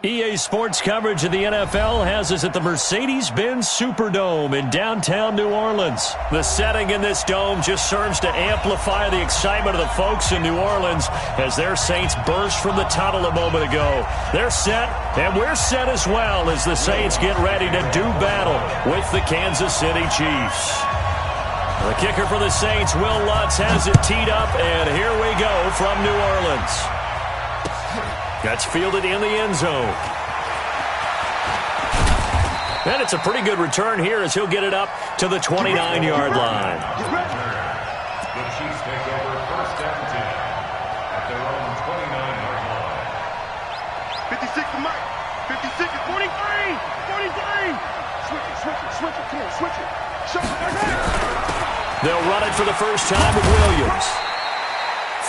EA Sports coverage of the NFL has us at the Mercedes-Benz Superdome in downtown New Orleans. The setting in this dome just serves to amplify the excitement of the folks in New Orleans as their Saints burst from the tunnel a moment ago. They're set, and we're set as well as the Saints get ready to do battle with the Kansas City Chiefs. The kicker for the Saints, Will Lutz, has it teed up, and here we go from New Orleans. That's fielded in the end zone. And it's a pretty good return here as he'll get it up to the 29-yard line. The Chiefs take over first and 10 at their own 29-yard line. 56 to Mike. 56 is 43. 43. Switch it. Come on, switch it. Show it. They'll run it for the first time with Williams.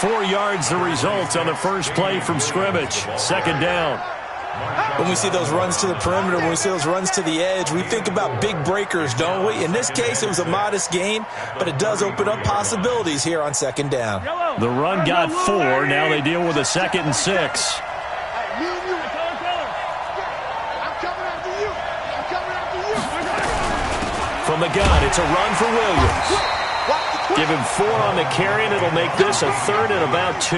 4 yards the result on the first play from scrimmage. Second down. When we see those runs to the perimeter, when we see those runs to the edge, we think about big breakers, don't we? In this case, it was a modest gain, but it does open up possibilities here on second down. The run got 4. Now they deal with a 2nd and 6. From the gun, it's a run for Williams. Give him 4 on the carry, and it'll make this a 3rd and about 2.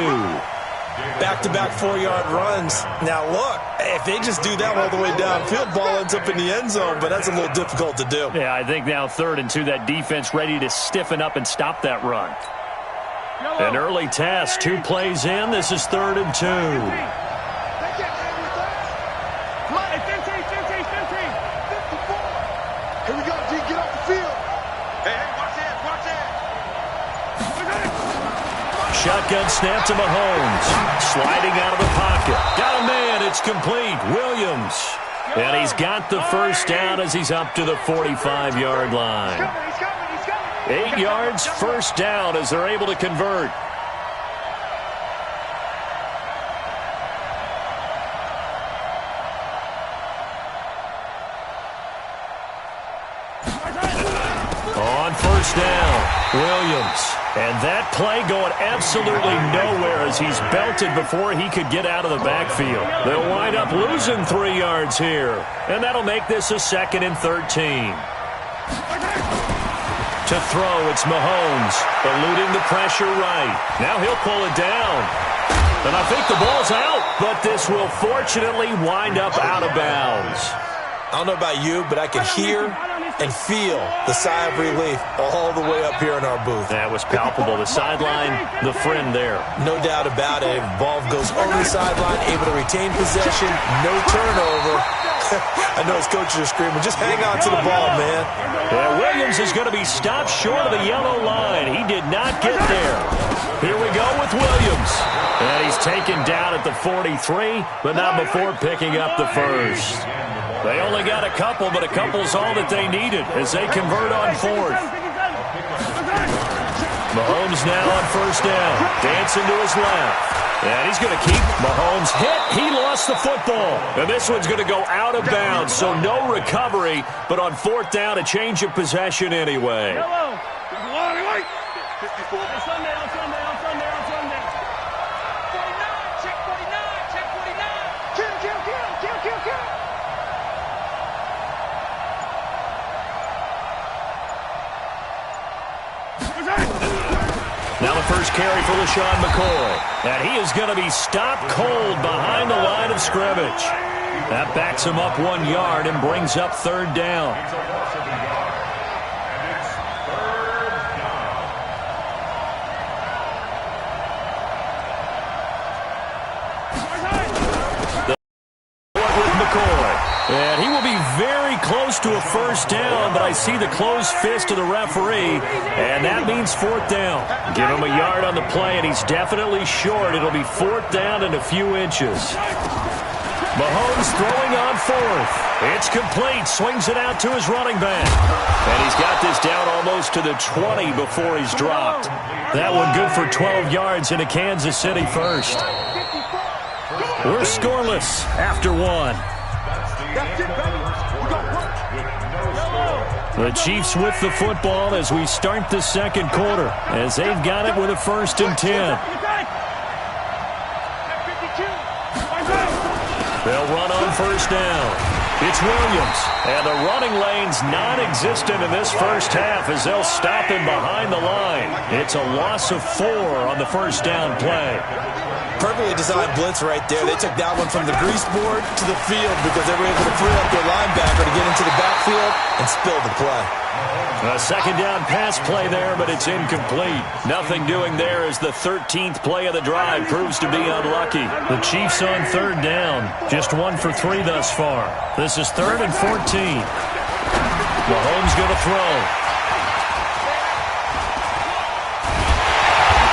Back-to-back 4-yard runs. Now, look, if they just do that all the way downfield, ball ends up in the end zone, but that's a little difficult to do. Yeah, I think now 3rd and 2, that defense ready to stiffen up and stop that run. An early task, 2 plays in. This is 3rd and 2. Shotgun snap to Mahomes. Sliding out of the pocket. Got a man. It's complete. Williams. And he's got the first down as he's up to the 45-yard line. 8 yards, first down as they're able to convert. On first down, Williams. And that play going absolutely nowhere as he's belted before he could get out of the backfield. They'll wind up losing 3 yards here. And that'll make this a 2nd and 13. To throw, it's Mahomes, eluding the pressure right. Now he'll pull it down. And I think the ball's out, but this will fortunately wind up out of bounds. I don't know about you, but I can hear and feel the sigh of relief all the way up here in our booth. That was palpable. The sideline, the friend there. No doubt about it. Ball goes over the sideline, able to retain possession, no turnover. I know his coaches are screaming, just hang on to the ball, man. Yeah, Williams is going to be stopped short of the yellow line. He did not get there. Here we go with Williams. And he's taken down at the 43, but not before picking up the first. They only got a couple, but a couple's all that they needed as they convert on 4th. Mahomes now on first down. Dancing to his left. And he's going to keep Mahomes hit. He lost the football. And this one's going to go out of bounds, so no recovery. But on 4th down, a change of possession anyway. 54. Now the first carry for LaShawn McCoy. And he is going to be stopped cold behind the line of scrimmage. That backs him up 1 yard and brings up 3rd down. And he will be very close to a first down, but I see the closed fist of the referee, and that means 4th down. Give him a yard on the play, and he's definitely short. It'll be 4th down and a few inches. Mahomes throwing on 4th. It's complete. Swings it out to his running back. And he's got this down almost to the 20 before he's dropped. That one good for 12 yards in a Kansas City first. We're scoreless after 1. The Chiefs with the football as we start the second quarter, as they've got it with a 1st and 10. They'll run on first down. It's Williams, and the running lane's non-existent in this first half as they'll stop him behind the line. It's a loss of 4 on the first down play. Perfectly designed blitz right there. They took that one from the grease board to the field because they were able to free up their linebacker to get into the backfield and spill the play. A second down pass play there, but it's incomplete. Nothing doing there as the 13th play of the drive proves to be unlucky. The Chiefs on third down. Just 1 for 3 thus far. This is 3rd and 14. Mahomes going to throw.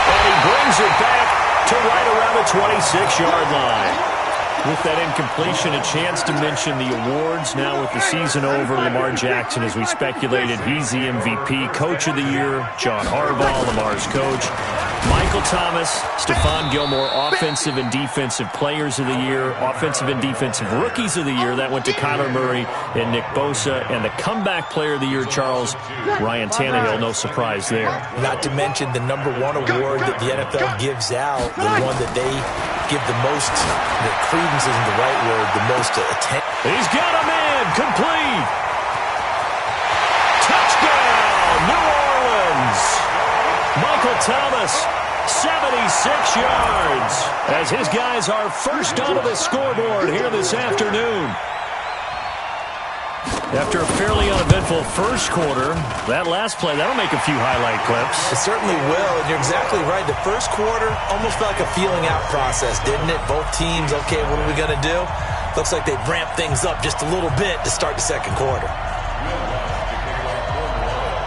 And he brings it back to right around the 26-yard line. With that incompletion, a chance to mention the awards. Now with the season over, Lamar Jackson, as we speculated, he's the MVP, Coach of the Year. John Harbaugh, Lamar's coach. Michael Thomas, Stephon Gilmore, Offensive and Defensive Players of the Year. Offensive and Defensive Rookies of the Year. That went to Kyler Murray and Nick Bosa. And the Comeback Player of the Year, Charles, Ryan Tannehill. No surprise there. Not to mention the #1 award that the NFL gives out, the one that they give the most, the credence isn't the right word, the most attention. He's got a man, complete. Touchdown, New Orleans. Michael Thomas, 76 yards, as his guys are first onto the scoreboard here this afternoon. After a fairly uneventful first quarter, that last play, that'll make a few highlight clips. It certainly will, and you're exactly right. The first quarter almost felt like a feeling out process, didn't it? Both teams, okay, what are we going to do? Looks like they've ramped things up just a little bit to start the second quarter.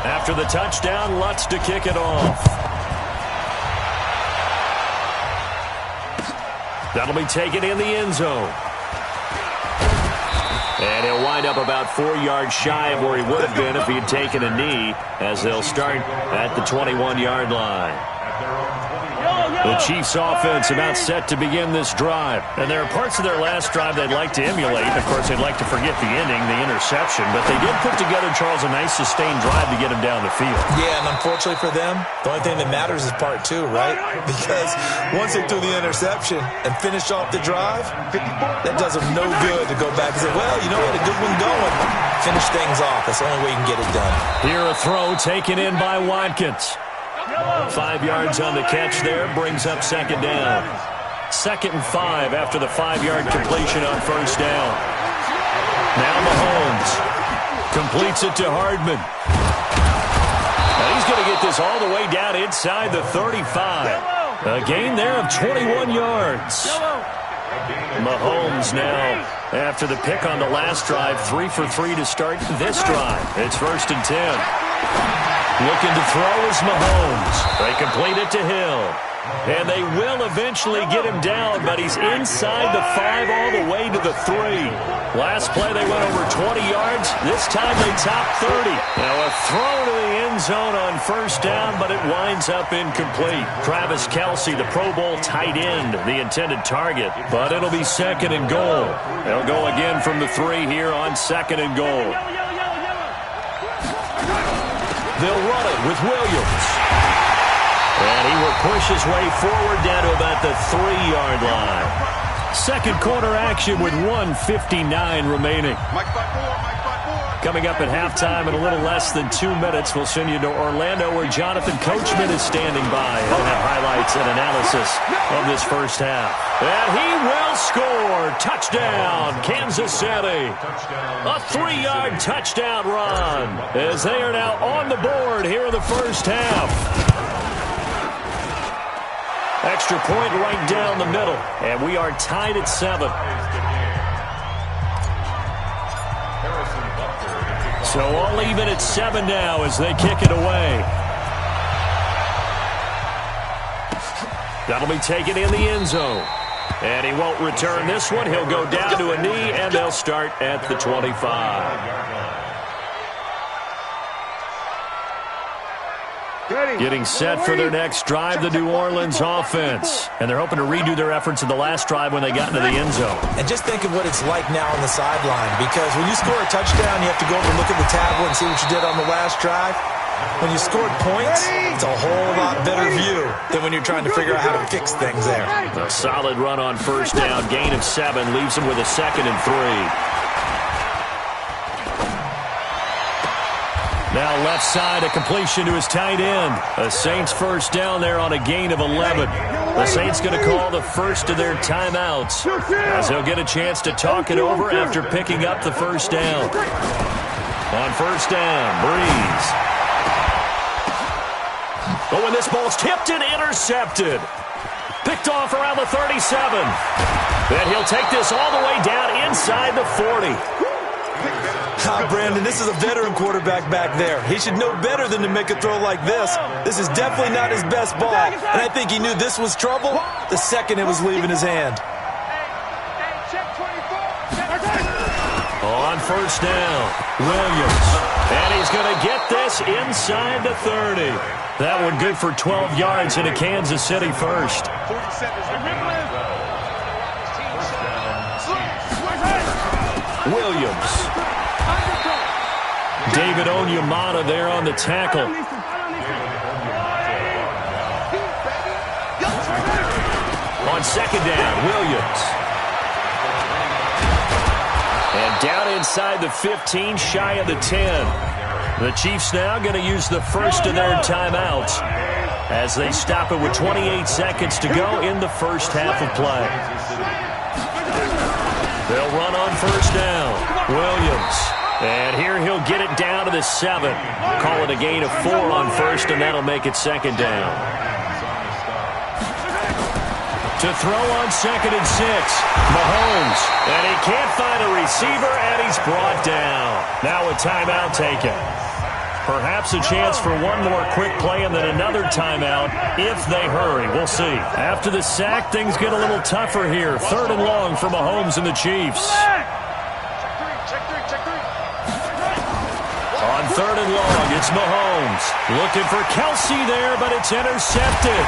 After the touchdown, Lutz to kick it off. That'll be taken in the end zone. And he'll wind up about 4 yards shy of where he would have been if he had taken a knee, as they'll start at the 21-yard line. The Chiefs offense about set to begin this drive. And there are parts of their last drive they'd like to emulate. Of course, they'd like to forget the ending, the interception. But they did put together, Charles, a nice sustained drive to get him down the field. Yeah, and unfortunately for them, the only thing that matters is part 2, right? Because once they threw the interception and finished off the drive, that does them no good to go back and say, well, you know what, a good one going. Finish things off. That's the only way you can get it done. Here a throw taken in by Watkins. 5 yards on the catch there, brings up second down. 2nd and 5 after the 5-yard completion on first down. Now Mahomes completes it to Hardman. Now he's going to get this all the way down inside the 35. A gain there of 21 yards. Mahomes now, after the pick on the last drive, 3 for 3 to start this drive. It's 1st and 10. Looking to throw is Mahomes. They complete it to Hill. And they will eventually get him down, but he's inside the 5 all the way to the 3. Last play they went over 20 yards. This time they top 30. Now a throw to the end zone on first down, but it winds up incomplete. Travis Kelce, the Pro Bowl tight end, the intended target. But it'll be 2nd and goal. They'll go again from the 3 here on 2nd and goal. They'll run it with Williams. And he will push his way forward down to about the 3-yard line. Second quarter action with 1:59 remaining. Coming up at halftime in a little less than 2 minutes, we'll send you to Orlando where Jonathan Coachman is standing by. He'll have highlights and analysis of this first half. And he will score. Touchdown, Kansas City. A 3-yard touchdown run as they are now on the board here in the first half. Extra point right down the middle, and we are tied at 7. So all even at 7 now as they kick it away. That'll be taken in the end zone. And he won't return this one. He'll go down to a knee, and they'll start at the 25. Getting set for their next drive, the New Orleans offense. And they're hoping to redo their efforts in the last drive when they got into the end zone. And just think of what it's like now on the sideline, because when you score a touchdown, you have to go over and look at the tablet and see what you did on the last drive. When you scored points, it's a whole lot better view than when you're trying to figure out how to fix things there. A solid run on first down. Gain of 7 leaves him with a 2nd and 3. Now left side, a completion to his tight end. A Saints first down there on a gain of 11. The Saints going to call the first of their timeouts as they'll get a chance to talk it over after picking up the first down. On first down, Breeze. Oh, and this ball's tipped and intercepted. Picked off around the 37. And he'll take this all the way down inside the 40. Brandon, this is a veteran quarterback back there. He should know better than to make a throw like this. This is definitely not his best ball. And I think he knew this was trouble the second it was leaving his hand. On first down, Williams. And he's going to get this inside the 30. That one good for 12 yards in a Kansas City first. Williams. David Onyemata there on the tackle. On second down, Williams. And down inside the 15, shy of the 10. The Chiefs now going to use the first of their timeouts as they stop it with 28 seconds to go in the first half of play. They'll run on first down. Williams. And here he'll get it down to the 7. Call it a gain of 4 on first, and that'll make it second down. To throw on second and 6, Mahomes. And he can't find a receiver, and he's brought down. Now a timeout taken. Perhaps a chance for one more quick play and then another timeout if they hurry. We'll see. After the sack, things get a little tougher here. 3rd and long for Mahomes and the Chiefs. On 3rd and long, it's Mahomes. Looking for Kelsey there, but it's intercepted.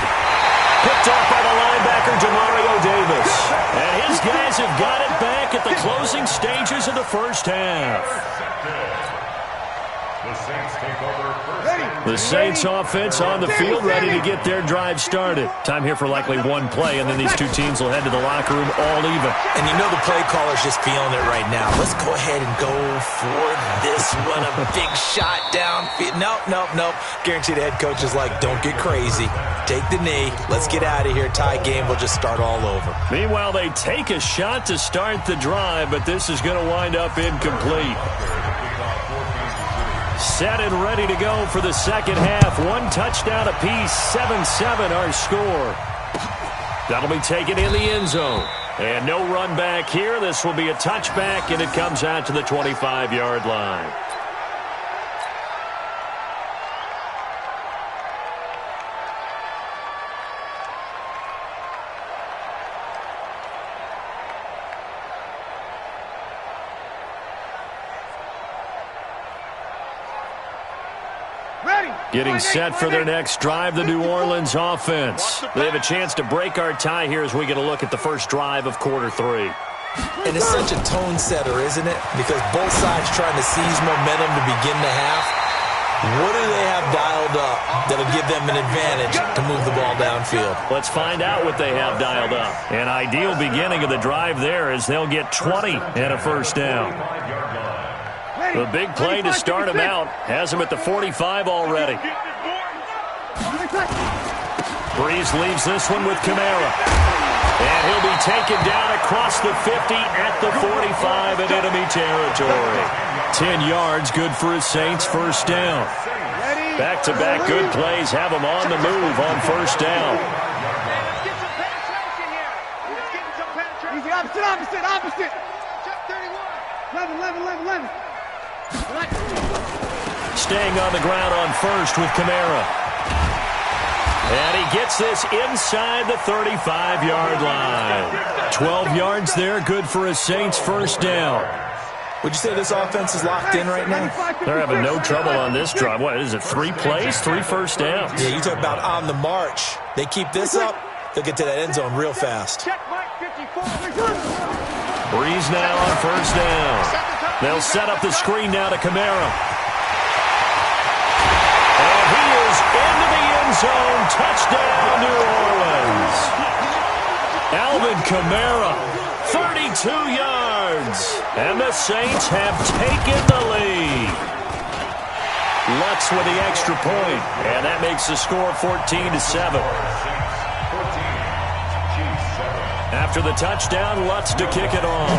Picked off by the linebacker, Demario Davis. And his guys have got it back at the closing stages of the first half. The Saints offense on the field, ready to get their drive started. Time here for likely one play, and then these two teams will head to the locker room all even. And you know the play caller's just feeling it right now. Let's go ahead and go for this one. A big shot down. Nope. Guaranteed the head coach is like, don't get crazy. Take the knee. Let's get out of here. Tie game. We'll just start all over. Meanwhile, they take a shot to start the drive, but this is going to wind up incomplete. Set and ready to go for the second half. 1 touchdown apiece, 7-7 our score. That'll be taken in the end zone. And no run back here. This will be a touchback, and it comes out to the 25-yard line. Getting set for their next drive, the New Orleans offense. They have a chance to break our tie here as we get a look at the first drive of quarter 3. And it's such a tone setter, isn't it? Because both sides trying to seize momentum to begin the half. What do they have dialed up that'll give them an advantage to move the ball downfield? Let's find out what they have dialed up. An ideal beginning of the drive there as they'll get 20 and a first down. The big play to start him out has him at the 45 already. Breeze leaves this one with Kamara. And he'll be taken down across the 50 at the 45 in enemy territory. 10 yards, good for his Saints first down. Back-to-back good plays have him on the move on first down. Opposite. 11. Staying on the ground on first with Kamara. And he gets this inside the 35-yard line. 12 yards there, good for a Saints first down. Would you say this offense is locked in right now? They're having no trouble on this drive. What is it, 3 plays, 3 first downs? Yeah, you talk about on the march. They keep this up, they'll get to that end zone real fast. Breeze now on first down. They'll set up the screen now to Kamara. zone. Touchdown, New Orleans. Alvin Kamara, 32 yards. And the Saints have taken the lead. Lutz with the extra point, and that makes the score 14-7. After the touchdown, Lutz to kick it off.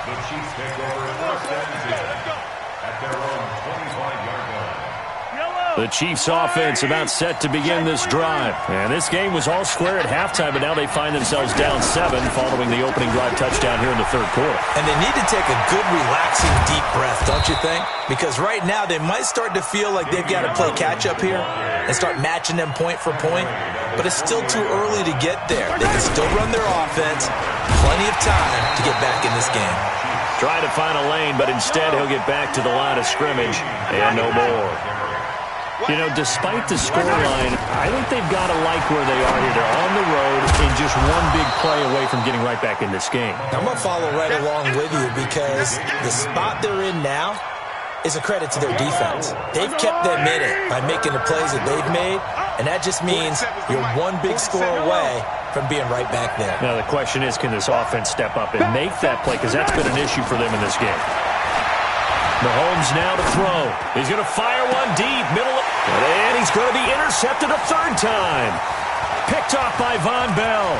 The Chiefs take over first and 10 at their own 25-yard line. The Chiefs offense about set to begin this drive. And this game was all square at halftime, but now they find themselves down 7 following the opening drive touchdown here in the third quarter. And they need to take a good, relaxing, deep breath, don't you think? Because right now they might start to feel like they've got to play catch-up here and start matching them point for point. But it's still too early to get there. They can still run their offense. Plenty of time to get back in this game. Trying to find a lane, but instead he'll get back to the line of scrimmage and no more. You know, despite the scoreline, I think they've got to like where they are here. They're on the road and just one big play away from getting right back in this game. I'm going to follow right along with you because the spot they're in now is a credit to their defense. They've kept them in it by making the plays that they've made, and that just means you're one big score away from being right back there. Now, the question is, can this offense step up and make that play? Because that's been an issue for them in this game. Mahomes now to throw. He's going to fire one deep, middle, and he's going to be intercepted a third time. Picked off by Von Bell.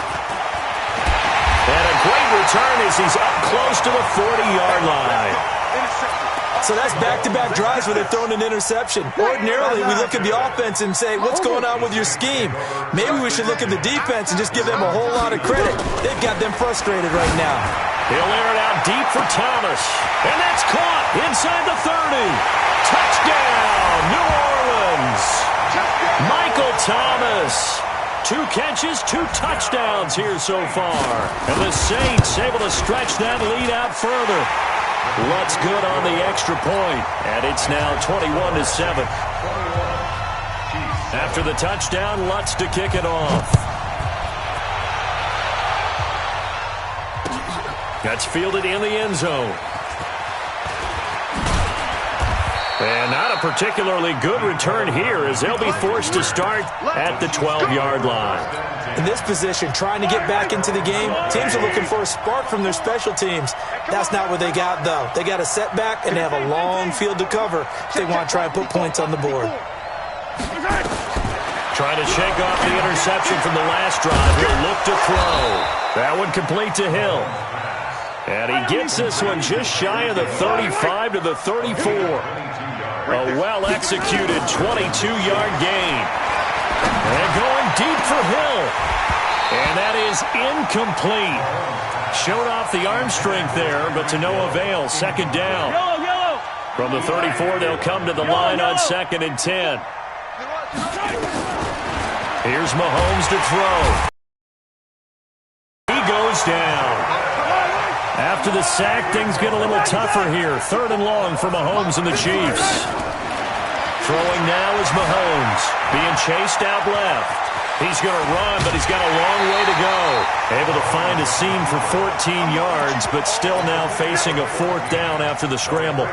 And a great return as he's up close to the 40-yard line. So that's back-to-back drives where they've thrown an interception. Ordinarily, we look at the offense and say, what's going on with your scheme? Maybe we should look at the defense and just give them a whole lot of credit. They've got them frustrated right now. He'll air it out deep for Thomas. And that's caught inside the 30. Touchdown, New Orleans. Michael Thomas. 2 catches, 2 touchdowns here so far. And the Saints able to stretch that lead out further. Lutz good on the extra point, and it's now 21-7. After the touchdown, Lutz to kick it off. That's fielded in the end zone. And not a particularly good return here as they'll be forced to start at the 12-yard line. In this position, trying to get back into the game, teams are looking for a spark from their special teams. That's not what they got, though. They got a setback, and they have a long field to cover if they want to try and put points on the board. Trying to shake off the interception from the last drive. He'll look to throw. That one complete to Hill. And he gets this one just shy of the 35 to the 34. A well-executed 22-yard gain. And going deep for Hill. And that is incomplete. Showed off the arm strength there, but to no avail. Second down. From the 34, they'll come to the line on 2nd and 10. Here's Mahomes to throw. He goes down. After the sack, things get a little tougher here. 3rd and long for Mahomes and the Chiefs. Throwing now is Mahomes. Being chased out left. He's going to run, but he's got a long way to go. Able to find a seam for 14 yards, but still now facing a 4th down after the scramble.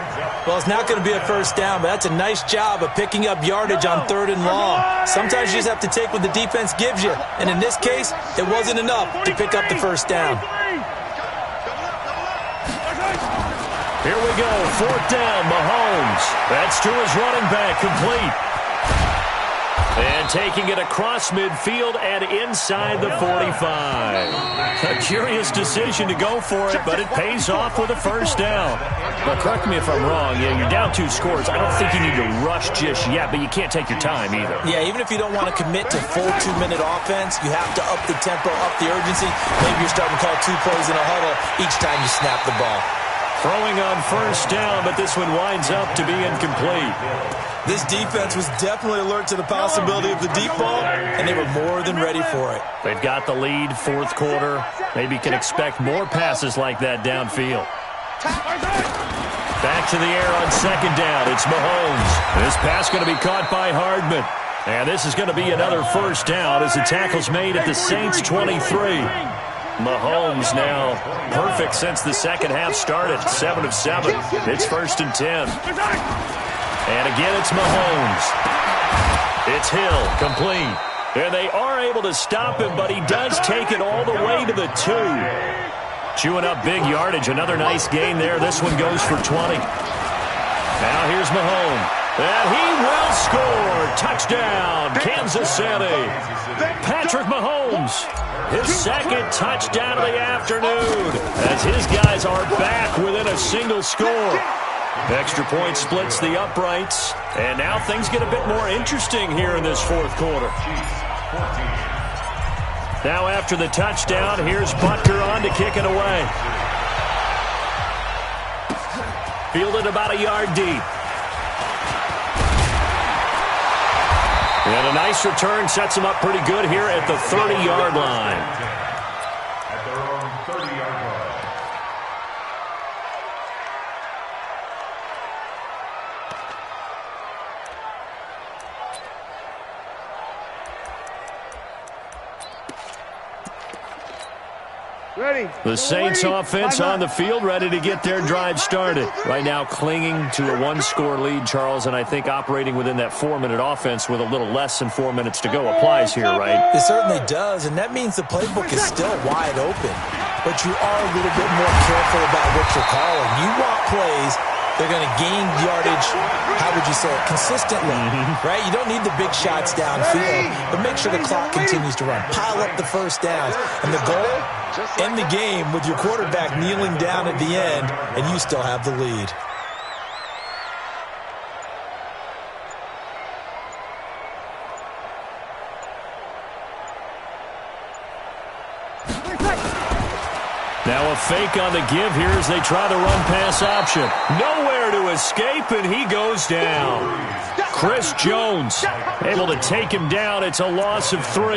Well, it's not going to be a first down, but that's a nice job of picking up yardage on 3rd and long. Sometimes you just have to take what the defense gives you, and in this case, it wasn't enough to pick up the first down. Here we go, 4th down, Mahomes. That's to his running back, complete. And taking it across midfield and inside the 45. A curious decision to go for it, but it pays off with a first down. But correct me if I'm wrong, you're down 2 scores. I don't think you need to rush just yet, but you can't take your time either. Yeah, even if you don't want to commit to full 2-minute offense, you have to up the tempo, up the urgency. Maybe you're starting to call 2 plays in a huddle each time you snap the ball. Throwing on first down, but this one winds up to be incomplete. This defense was definitely alert to the possibility of the deep ball, and they were more than ready for it. They've got the lead, 4th quarter. Maybe can expect more passes like that downfield. Back to the air on 2nd down. It's Mahomes. This pass going to be caught by Hardman. And this is going to be another first down as the tackle's made at the Saints' 23. Mahomes now perfect since the second half started. 7 of 7. It's 1st and 10. And again, it's Mahomes. It's Hill, complete. And they are able to stop him, but he does take it all the way to the 2. Chewing up big yardage. Another nice gain there. This one goes for 20. Now here's Mahomes. And he will score. Touchdown, Kansas City. Patrick Mahomes, his second touchdown of the afternoon, as his guys are back within a single score. Extra point splits the uprights, and now things get a bit more interesting here in this fourth quarter. Now after the touchdown, here's Butker on to kick it away. Fielded about a yard deep. And a nice return sets him up pretty good here at the 30-yard line. At their own 30-yard line. Ready. The Saints offense on the field, ready to get their drive started. Right now clinging to a one-score lead, Charles, and I think operating within that 4-minute offense with a little less than 4 minutes to go applies here, right? It certainly does, and that means the playbook is still wide open. But you are a little bit more careful about what you're calling. You want plays they're going to gain yardage, how would you say it, consistently, right? You don't need the big shots downfield, but make sure the clock continues to run. Pile up the first downs. And the goal, end the game with your quarterback kneeling down at the end, and you still have the lead. Now a fake on the give here as they try the run-pass option. Nowhere to escape, and he goes down. Chris Jones able to take him down. It's a loss of 3.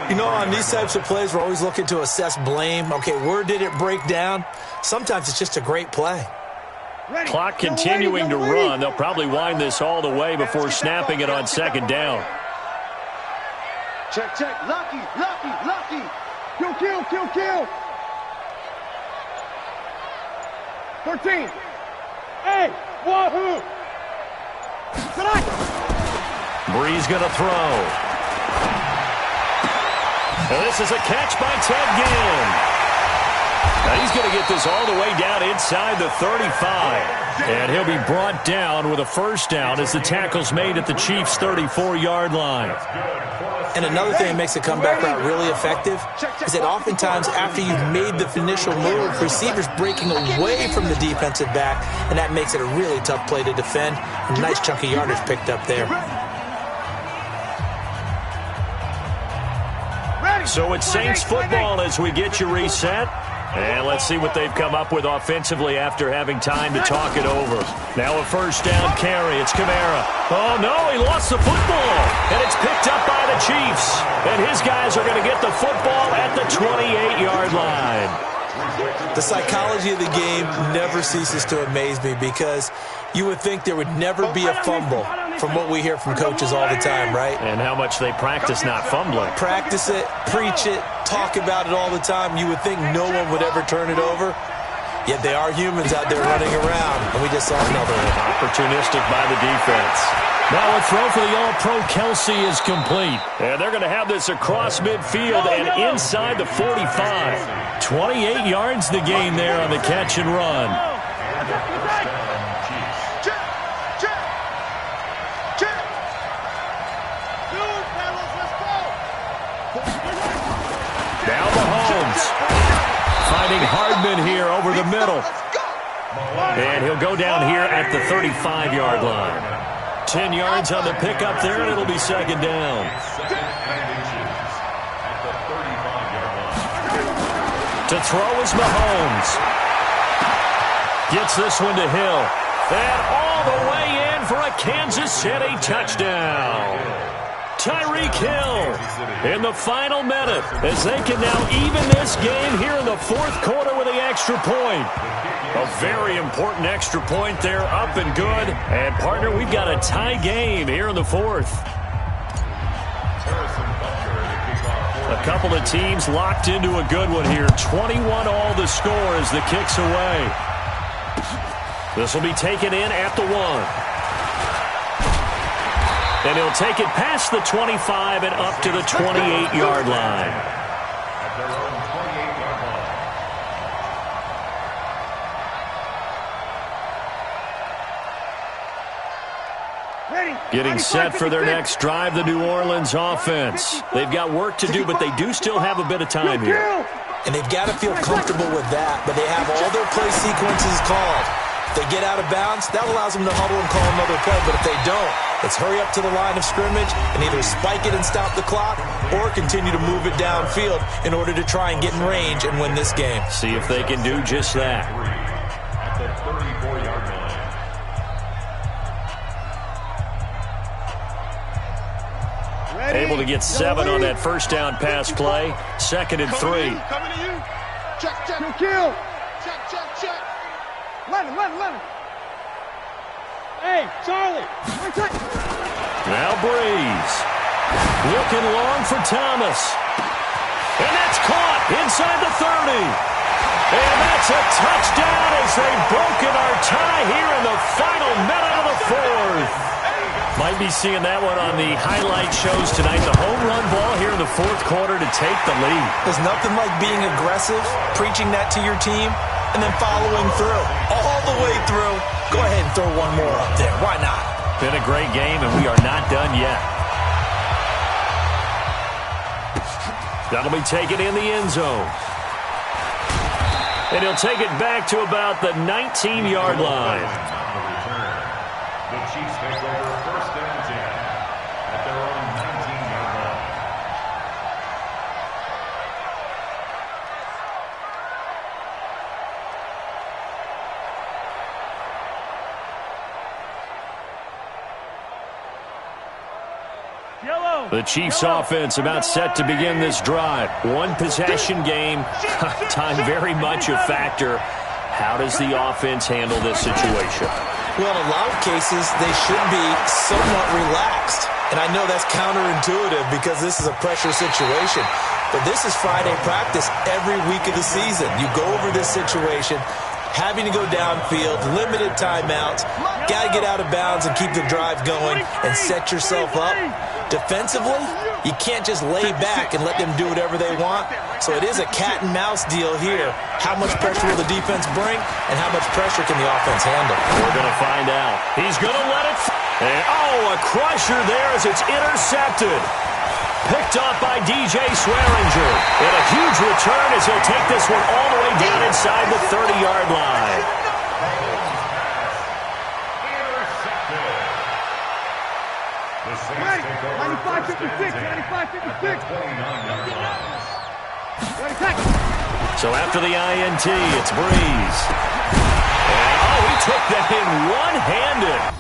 You know, on these types of plays, we're always looking to assess blame. Okay, where did it break down? Sometimes it's just a great play. Clock continuing to run. They'll probably wind this all the way before snapping it on second down. Check, check. Lucky, lucky, lucky. Kill, kill, kill, kill. 13. Hey, wahoo. Breeze going to throw. And this is a catch by Ted Ginn. Now he's going to get this all the way down inside the 35. And he'll be brought down with a first down as the tackle's made at the Chiefs' 34-yard line. And another thing that makes a comeback route really effective is that oftentimes after you've made the initial move, receivers breaking away from the defensive back, and that makes it a really tough play to defend. A nice chunk of yardage picked up there. So it's Saints football as we get you reset. And let's see what they've come up with offensively after having time to talk it over. Now a first down carry. It's Kamara. Oh, no, he lost the football. And it's picked up by the Chiefs. And his guys are going to get the football at the 28-yard line. The psychology of the game never ceases to amaze me because you would think there would never be a fumble from what we hear from coaches all the time, right? And how much they practice not fumbling. Practice it, preach it, talk about it all the time. You would think no one would ever turn it over. Yet they are humans out there running around, and we just saw another one. Opportunistic by the defense. Now a throw for the All-Pro Kelsey is complete. And they're going to have this across midfield and inside the 45. 28 yards the gain there on the catch and run. Now Mahomes finding Hardman here over the middle. And he'll go down here at the 35-yard line. 10 yards on the pickup there, and it'll be second down. To throw is Mahomes. Gets this one to Hill. And all the way in for a Kansas City touchdown. Tyreek Hill in the final minute as they can now even this game here in the fourth quarter with the extra point. A very important extra point there, up and good. And, partner, we've got a tie game here in the fourth. Harrison Butker to kick off A couple of teams locked into a good one here. 21 all the score as the kick's away. This will be taken in at the 1. And he'll take it past the 25 and up to the 28-yard line. At their own 28-yard line. Getting set for their next drive, the New Orleans offense. They've got work to do, but they do still have a bit of time here. And they've got to feel comfortable with that, but they have all their play sequences called. If they get out of bounds, that allows them to huddle and call another play, but if they don't, let's hurry up to the line of scrimmage and either spike it and stop the clock or continue to move it downfield in order to try and get in range and win this game. See if they can do just that. At the 34-yard line. Able to get 7 on that first down pass play. 2nd and 3. Coming to you. Check, check. Kill. Check, check, check. Lennon. Hey, Charlie. Now Breeze. Looking long for Thomas. And that's caught inside the 30. And that's a touchdown as they've broken our tie here in the final minute of the 4th. Might be seeing that one on the highlight shows tonight. The home run ball here in the 4th quarter to take the lead. There's nothing like being aggressive, preaching that to your team, and then following through. All the way through. Go ahead and throw one more up there. Why not? Been a great game, and we are not done yet. That'll be taken in the end zone. And he'll take it back to about the 19-yard line. The Chiefs take over 1st and 10 at their own 19-yard line. The Chiefs offense about set to begin this drive. One possession game. Time very much a factor. How does the offense handle this situation? Well, in a lot of cases, they should be somewhat relaxed. And I know that's counterintuitive because this is a pressure situation. But this is Friday practice every week of the season. You go over this situation, having to go downfield, limited timeouts, got to get out of bounds and keep the drive going and set yourself up. Defensively, you can't just lay back and let them do whatever they want. So it is a cat and mouse deal here. How much pressure will the defense bring and how much pressure can the offense handle? We're going to find out. He's going to let it. And, a crusher there as it's intercepted. Picked up by DJ Swearinger. And a huge return as he'll take this one all the way down inside the 30-yard line. The Saints take over 1st and 10 at the 29-yard line. So after the INT, it's Breeze. And, he took that in one-handed.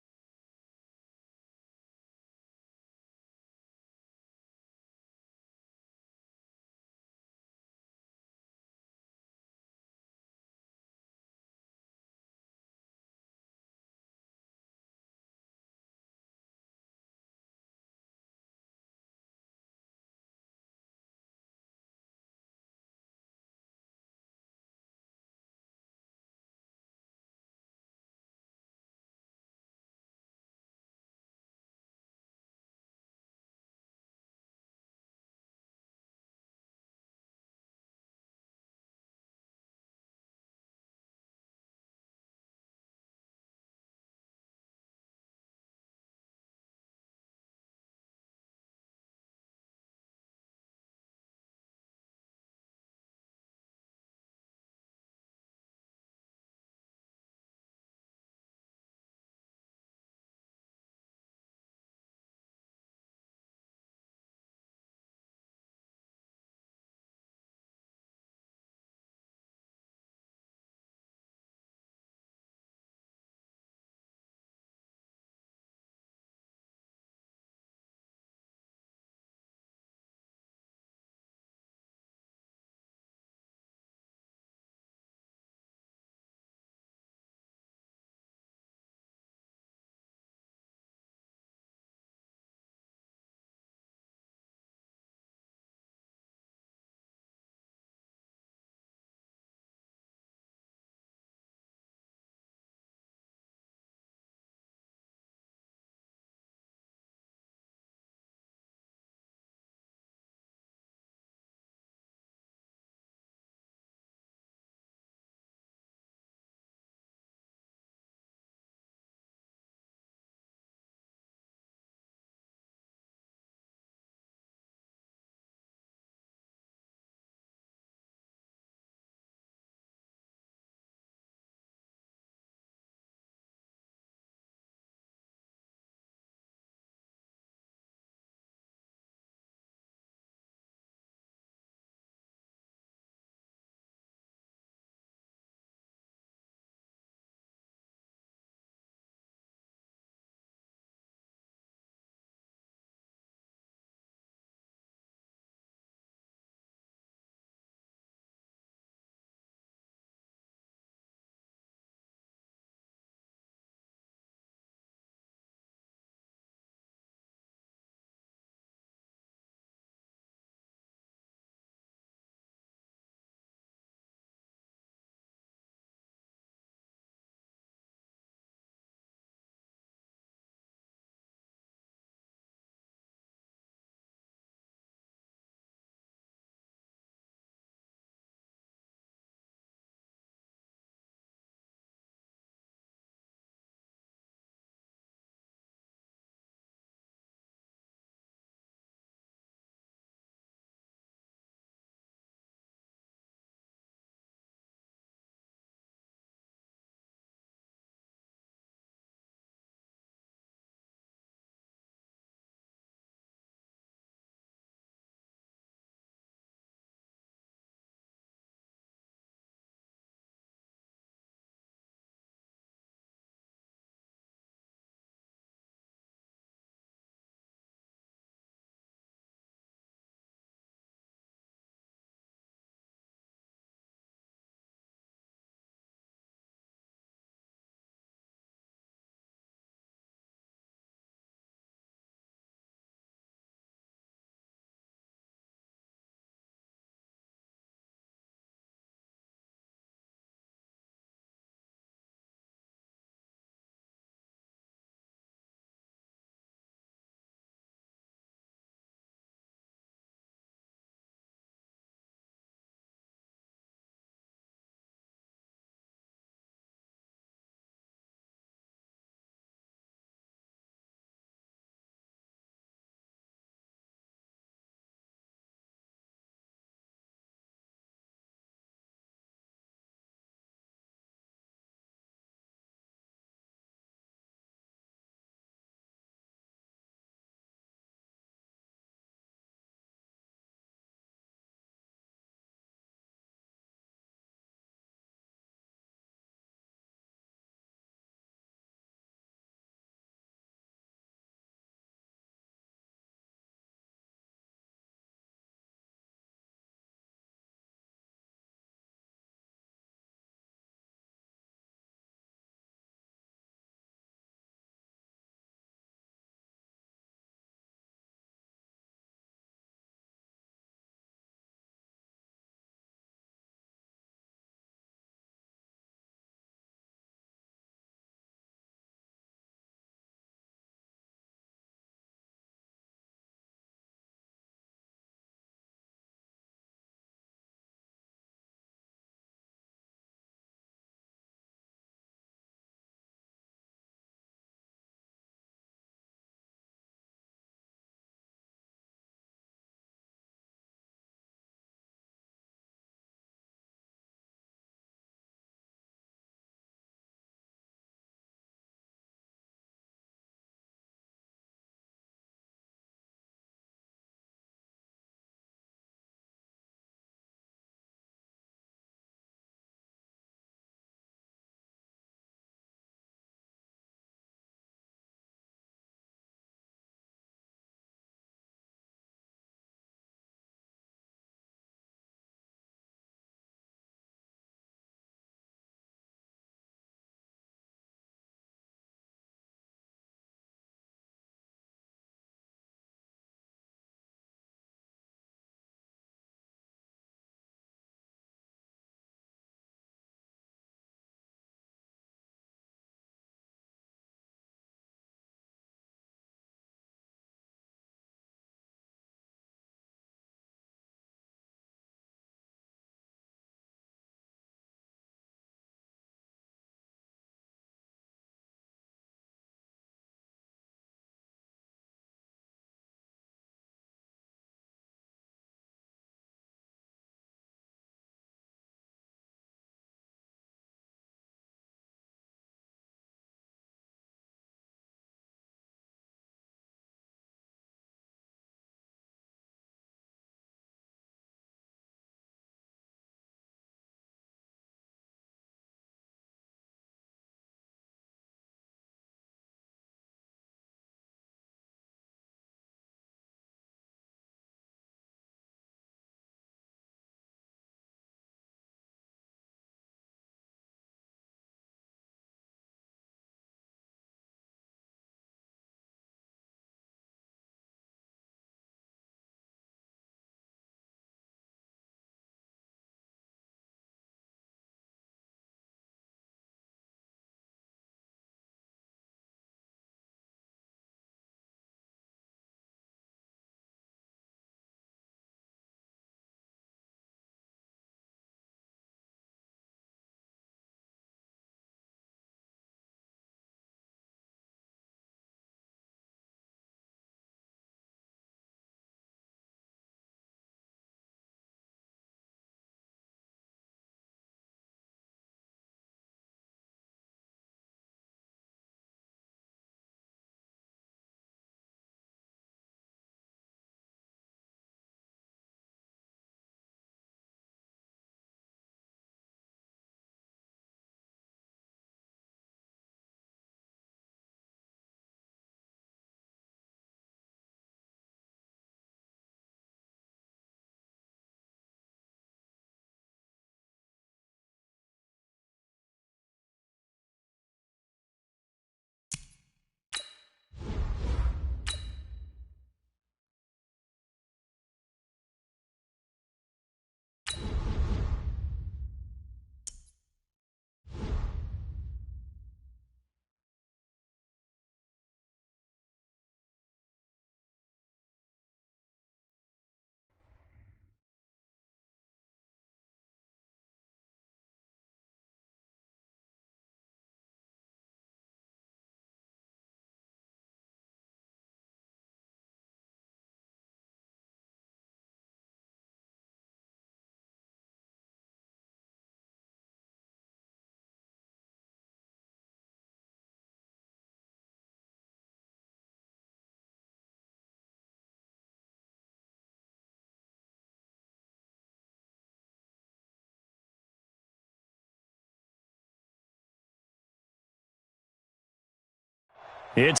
It's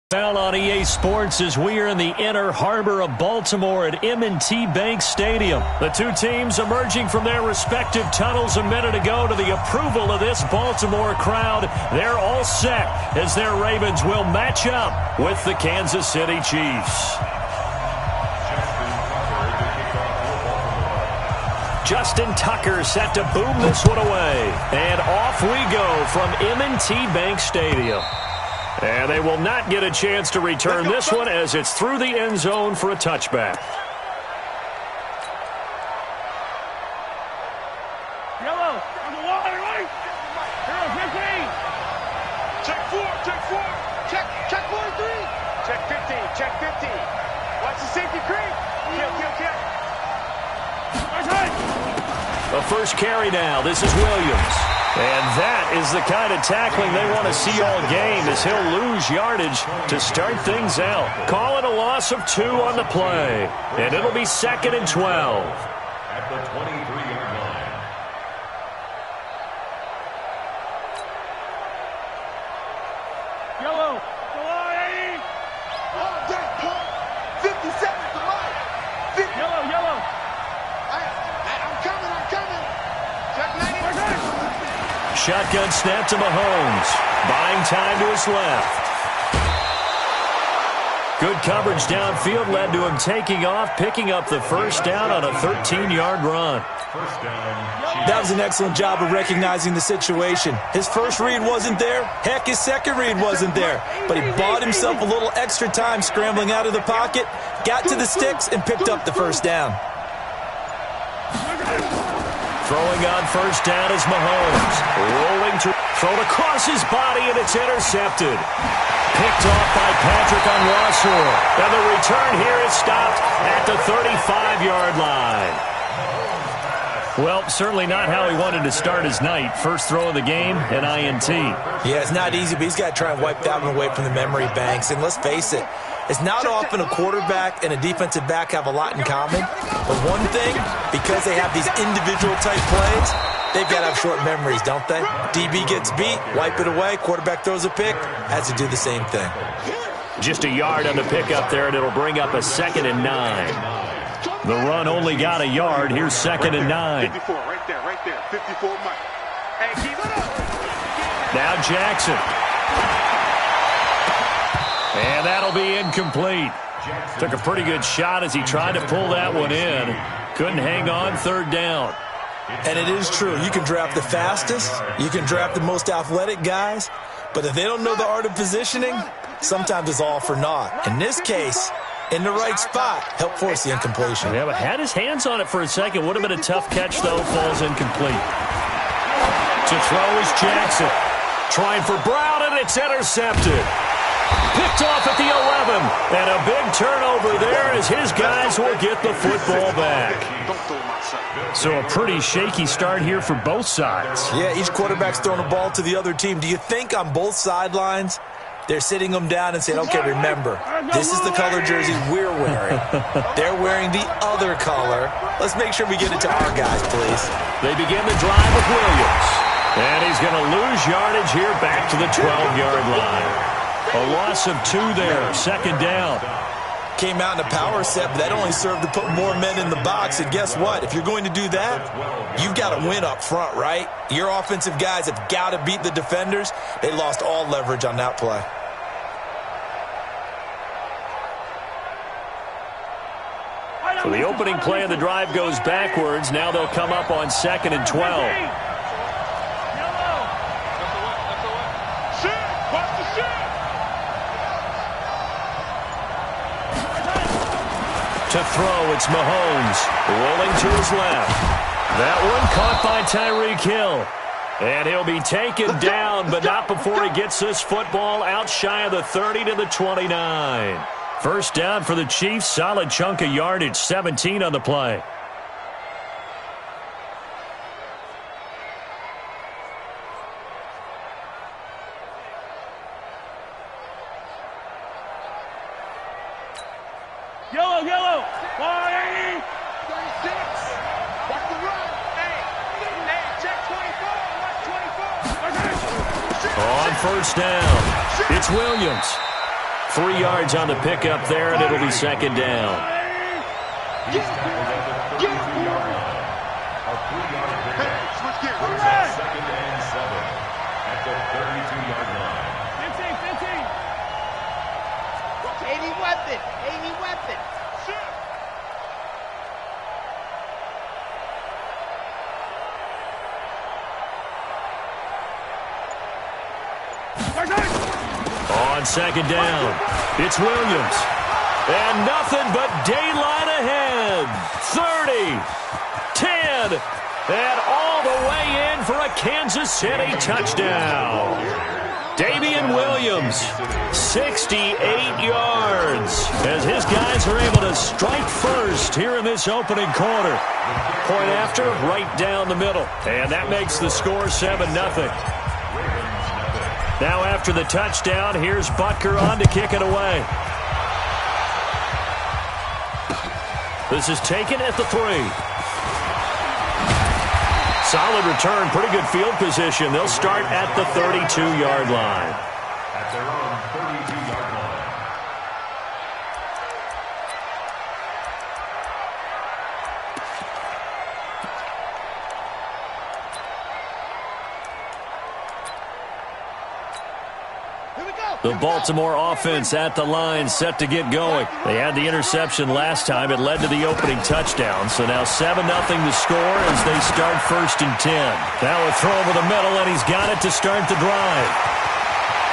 foul on EA Sports as we are in the inner harbor of Baltimore at M&T Bank Stadium. The two teams emerging from their respective tunnels a minute ago to the approval of this Baltimore crowd. They're all set as their Ravens will match up with the Kansas City Chiefs. Justin Tucker set to boom this one away. And off we go from M&T Bank Stadium. And they will not get a chance to return this one as it's through the end zone for a touchback. Yellow, on the wall, right? Here, 15. Check 4, check 4. Check 43. Check 15, check 15. Watch the safety creep. Kill. The first carry now. This is Williams. And that is the kind of tackling they want to see all game as he'll lose yardage to start things out. Call it a loss of 2 on the play. And it'll be 2nd and 12. At the 23-yard line. Yellow, the line. 50 seconds to line. Yellow. I'm coming. Check 90. Shotgun snap to Mahomes. Buying time to his left. Good coverage downfield led to him taking off, picking up the first down on a 13-yard run. First down. That was an excellent job of recognizing the situation. His first read wasn't there. Heck, his second read wasn't there. But he bought himself a little extra time scrambling out of the pocket, got to the sticks, and picked up the first down. Throwing on first down is Mahomes. Rolling to throw across his body, and it's intercepted. Picked off by Patrick on Rossor. And the return here is stopped at the 35-yard line. Well, certainly not how he wanted to start his night. First throw of the game, an INT. Yeah, it's not easy, but he's got to try and wipe that one away from the memory banks. And let's face it, it's not often a quarterback and a defensive back have a lot in common. But one thing, because they have these individual type plays, they've got to have short memories, don't they? DB gets beat, wipe it away, quarterback throws a pick, has to do the same thing. Just a yard on the pickup there, and it'll bring up a 2nd and 9. The run only got a yard. Here's 2nd and 9. 54, right there. 54 Mike. Hey, keep it up. Now Jackson. And that'll be incomplete. Took a pretty good shot as he tried to pull that one in. Couldn't hang on, 3rd down. And it is true. You can draft the fastest. You can draft the most athletic guys. But if they don't know the art of positioning, sometimes it's all for naught. In this case, in the right spot, help force the incompletion. Yeah, but had his hands on it for a second. Would have been a tough catch, though. Falls incomplete. To throw is Jackson. Trying for Brown, and it's intercepted. Picked off at the 11. And a big turnover there as his guys will get the football back. So a pretty shaky start here for both sides. Yeah, each quarterback's throwing a ball to the other team. Do you think on both sidelines they're sitting them down and saying, okay, remember, this is the color jersey we're wearing. They're wearing the other color. Let's make sure we get it to our guys, please. They begin the drive with Williams. And he's going to lose yardage here back to the 12-yard line. A loss of 2 there, 2nd down. Came out in a power set, but that only served to put more men in the box. And guess what? If you're going to do that, you've got to win up front, right? Your offensive guys have got to beat the defenders. They lost all leverage on that play. So the opening play of the drive goes backwards. Now they'll come up on 2nd and 12. To throw, it's Mahomes. Rolling to his left. That one caught by Tyreek Hill. And he'll be taken down, but not before he gets this football out shy of the 30 to the 29. First down for the Chiefs. Solid chunk of yardage. 17 on the play. Yellow. 180. 36. Watch the run. Hey, check 24. Watch 24. On first down. It's Williams. 3 yards on the pickup there, and it'll be second down. He's tackled at the 32-yard line. A 3-yard pickup. Brings up second and 7 at the 32-yard line. 80 weapon. 80 weapon. On second down, it's Williams. And nothing but daylight ahead. 30, 10, and all the way in for a Kansas City touchdown. Damian Williams, 68 yards, as his guys are able to strike first here in this opening quarter. Point after, right down the middle. And that makes the score 7-0. Now after the touchdown, here's Butker on to kick it away. This is taken at the 3. Solid return, pretty good field position. They'll start at the 32-yard line. At their own 32-yard line. The Baltimore offense at the line, set to get going. They had the interception last time. It led to the opening touchdown. So now 7-0 the score as they start 1st and 10. Now a throw over the middle, and he's got it to start the drive.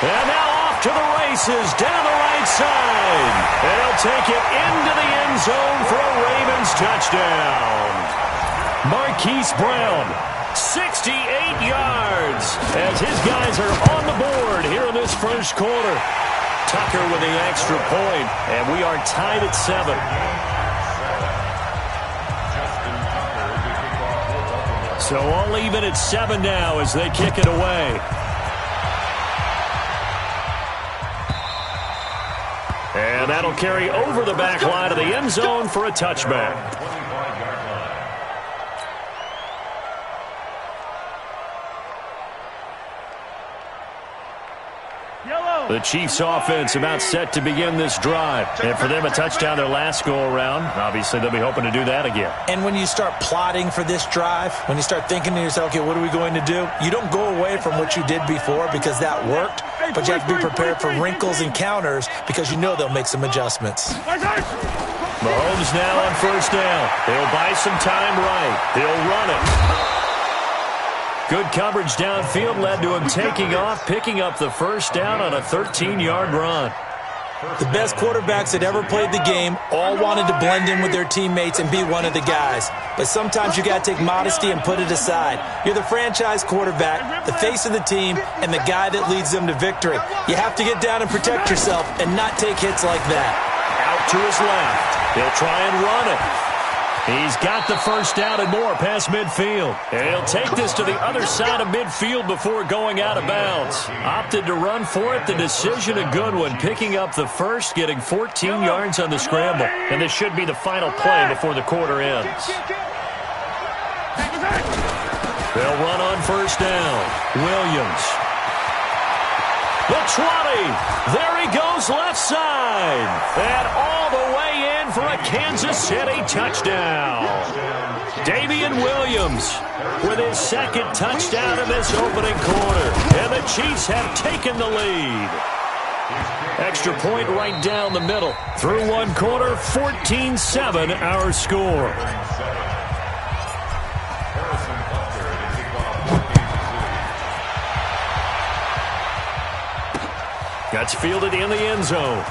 And now off to the races down the right side. And he'll take it into the end zone for a Ravens touchdown. Marquise Brown, 68 yards, as his guys are on the board here in this first quarter. Tucker with the extra point, and we are tied at 7. So all even at 7 now as they kick it away. And that'll carry over the back line of the end zone for a touchback. The Chiefs offense about set to begin this drive. And for them, a touchdown their last go-around. Obviously, they'll be hoping to do that again. And when you start plotting for this drive, when you start thinking to yourself, okay, what are we going to do? You don't go away from what you did before because that worked, but you have to be prepared for wrinkles and counters because you know they'll make some adjustments. Mahomes now on 1st down. They'll buy some time right. They'll run it. Good coverage downfield led to him taking off, picking up the 1st down on a 13-yard run. The best quarterbacks that ever played the game all wanted to blend in with their teammates and be one of the guys. But sometimes you got to take modesty and put it aside. You're the franchise quarterback, the face of the team, and the guy that leads them to victory. You have to get down and protect yourself and not take hits like that. Out to his left. He'll try and run it. He's got the 1st down and more past midfield. And he'll take this to the other side of midfield before going out of bounds. Opted to run for it. The decision a good one. Picking up the 1st, getting 14 yards on the scramble. And this should be the final play before the quarter ends. They'll run on 1st down. Williams. The 20. There he goes left side. And all the way in for a Kansas City touchdown. Damian Williams with his 2nd touchdown in this opening quarter. And the Chiefs have taken the lead. Extra point right down the middle. Through one quarter, 14-7 our score. Gets fielded in the end zone.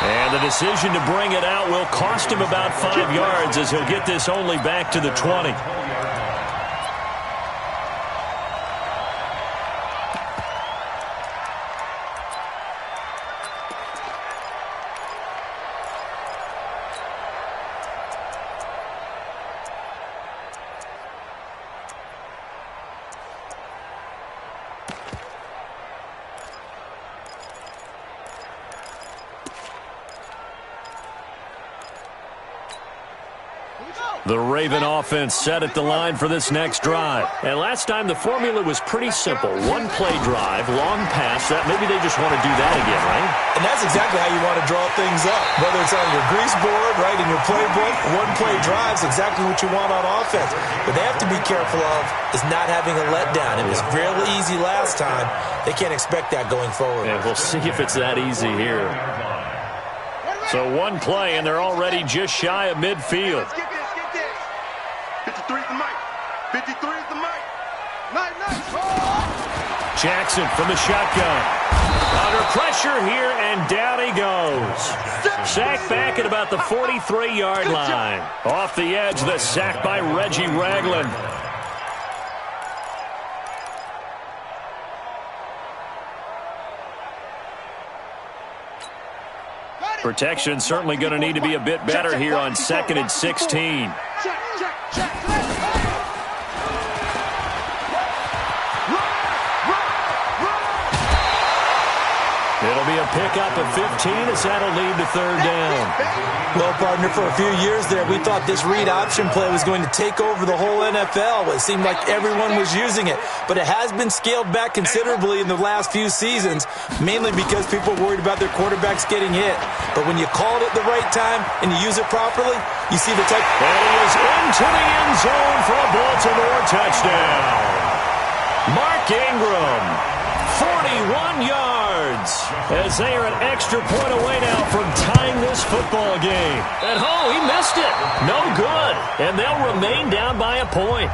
And the decision to bring it out will cost him about 5 yards as he'll get this only back to the 20. The Raven offense set at the line for this next drive. And last time the formula was pretty simple. One-play drive, long pass. Maybe they just want to do that again, right? And that's exactly how you want to draw things up. Whether it's on your grease board, right, in your playbook, one-play drive is exactly what you want on offense. What they have to be careful of is not having a letdown. It was real easy last time. They can't expect that going forward. And we'll see if it's that easy here. So one play, and they're already just shy of midfield. 53 is the mic. 53 is the mic. Nice. Jackson from the shotgun. Under pressure here, and down he goes. Sacked back at about the 43-yard line. Off the edge, the sack by Reggie Ragland. Protection certainly going to need to be a bit better here on 2nd and 16. It'll be a pickup of 15 as that'll lead to 3rd down. Well, partner, for a few years there, we thought this read option play was going to take over the whole NFL. It seemed like everyone was using it. But it has been scaled back considerably in the last few seasons, mainly because people are worried about their quarterbacks getting hit. But when you call it at the right time and you use it properly, you see the type. And he is into the end zone for a Baltimore touchdown. Mark Ingram, 41 yards. As they are an extra point away now from tying this football game. And he missed it. No good. And they'll remain down by a point.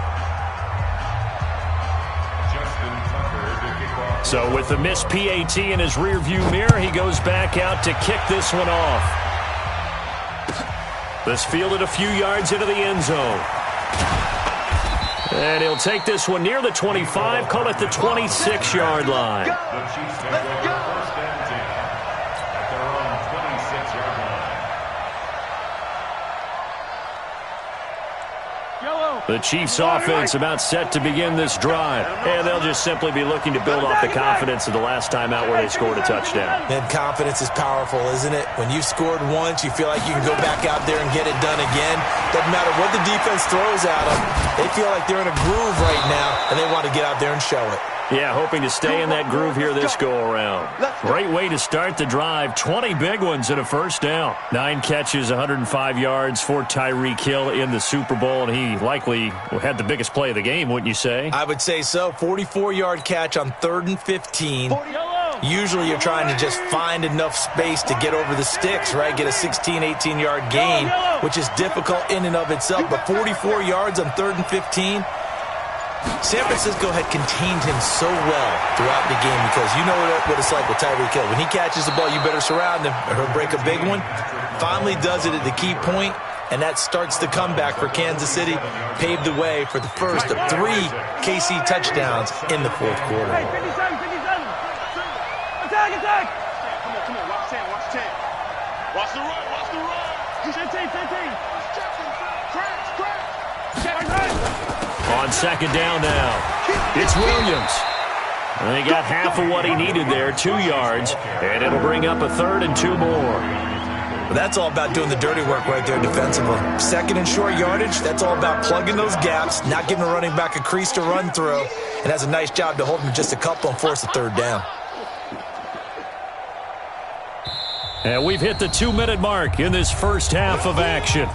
So with the missed PAT in his rearview mirror, he goes back out to kick this one off. This fielded a few yards into the end zone. And he'll take this one near the 25, call it the 26-yard line. The Chiefs offense about set to begin this drive. And they'll just simply be looking to build off the confidence of the last time out where they scored a touchdown. And confidence is powerful, isn't it? When you've scored once, you feel like you can go back out there and get it done again. Doesn't matter what the defense throws at them. They feel like they're in a groove right now, and they want to get out there and show it. Yeah, hoping to stay in that groove here this go-around. Great way to start the drive. 20 big ones and a first down. 9 catches, 105 yards for Tyreek Hill in the Super Bowl, and he likely had the biggest play of the game, wouldn't you say? I would say so. 44-yard catch on 3rd and 15. Usually you're trying to just find enough space to get over the sticks, right? Get a 16, 18-yard gain, which is difficult in and of itself. But 44 yards on 3rd and 15. San Francisco had contained him so well throughout the game because you know what it's like with Tyreek Hill. When he catches the ball, you better surround him or he'll break a big one. Finally does it at the key point, and that starts the comeback for Kansas City. Paved the way for the first of 3 KC touchdowns in the 4th quarter. Hey, 57. Attack. Come on, watch 10. Watch the run. 15. On 2nd down now, it's Williams. And he got half of what he needed there, 2 yards, and it'll bring up a 3rd and 2 more. But that's all about doing the dirty work right there defensively. 2nd and short yardage, that's all about plugging those gaps, not giving a running back a crease to run through, and has a nice job to hold him to just a couple and force a 3rd down. And we've hit the 2-minute mark in this first half of action.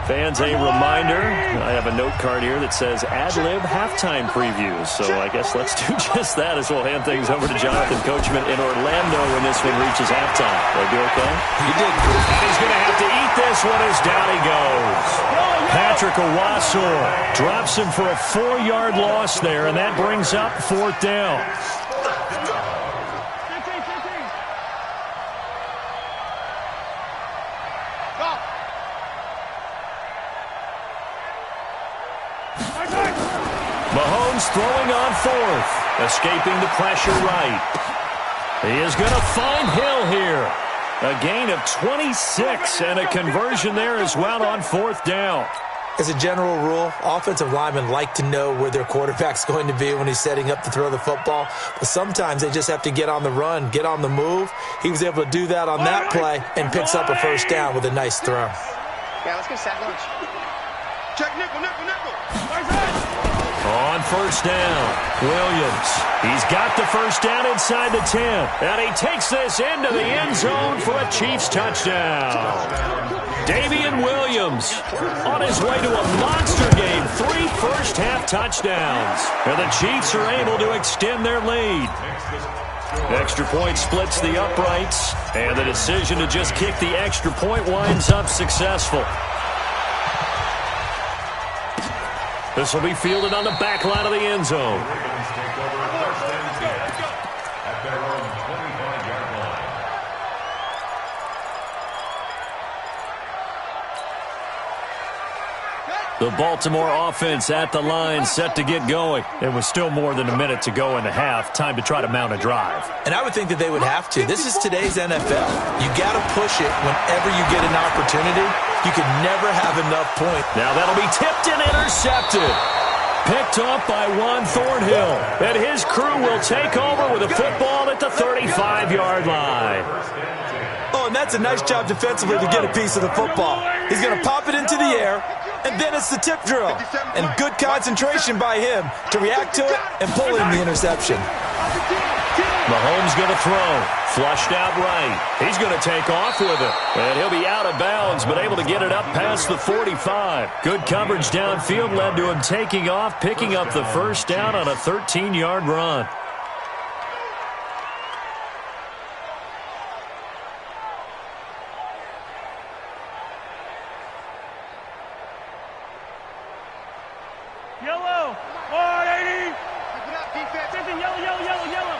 Fans, a reminder, I have a note card here that says ad-lib halftime previews. So I guess let's do just that as we'll hand things over to Jonathan Coachman in Orlando when this one reaches halftime. Will I do okay? You did. And he's going to have to eat this one as down he goes. Patrick Owasor drops him for a 4-yard loss there, and that brings up 4th down. Mahomes throwing on 4th, escaping the pressure right. He is going to find Hill here. A gain of 26 and a conversion there as well on 4th down. As a general rule, offensive linemen like to know where their quarterback's going to be when he's setting up to throw the football. But sometimes they just have to get on the run, get on the move. He was able to do that on that play and picks up a first down with a nice throw. Yeah, let's go sack lunch. Check nickel, nickel, nickel. On first down, Williams. He's got the first down inside the 10. And he takes this into the end zone for a Chiefs touchdown. Davian Williams on his way to a monster game. 3 first-half touchdowns. And the Chiefs are able to extend their lead. Extra point splits the uprights. And the decision to just kick the extra point winds up successful. This will be fielded on the back line of the end zone. The Baltimore offense at the line, set to get going. It was still more than a minute to go in the half. Time to try to mount a drive. And I would think that they would have to. This is today's NFL. You got to push it whenever you get an opportunity. You can never have enough points. Now that'll be tipped and intercepted. Picked up by Juan Thornhill. And his crew will take over with a football at the 35-yard line. Oh, and that's a nice job defensively to get a piece of the football. He's going to pop it into the air, and then it's the tip drill. And good concentration by him to react to it and pull in the interception. Mahomes going to throw. Flushed out right. He's going to take off with it. And he'll be out of bounds, but able to get it up past the 45. Good coverage downfield led to him taking off, picking up the first down on a 13-yard run. Yellow. 180. Keep it up, defense. Yellow, yellow, yellow, yellow.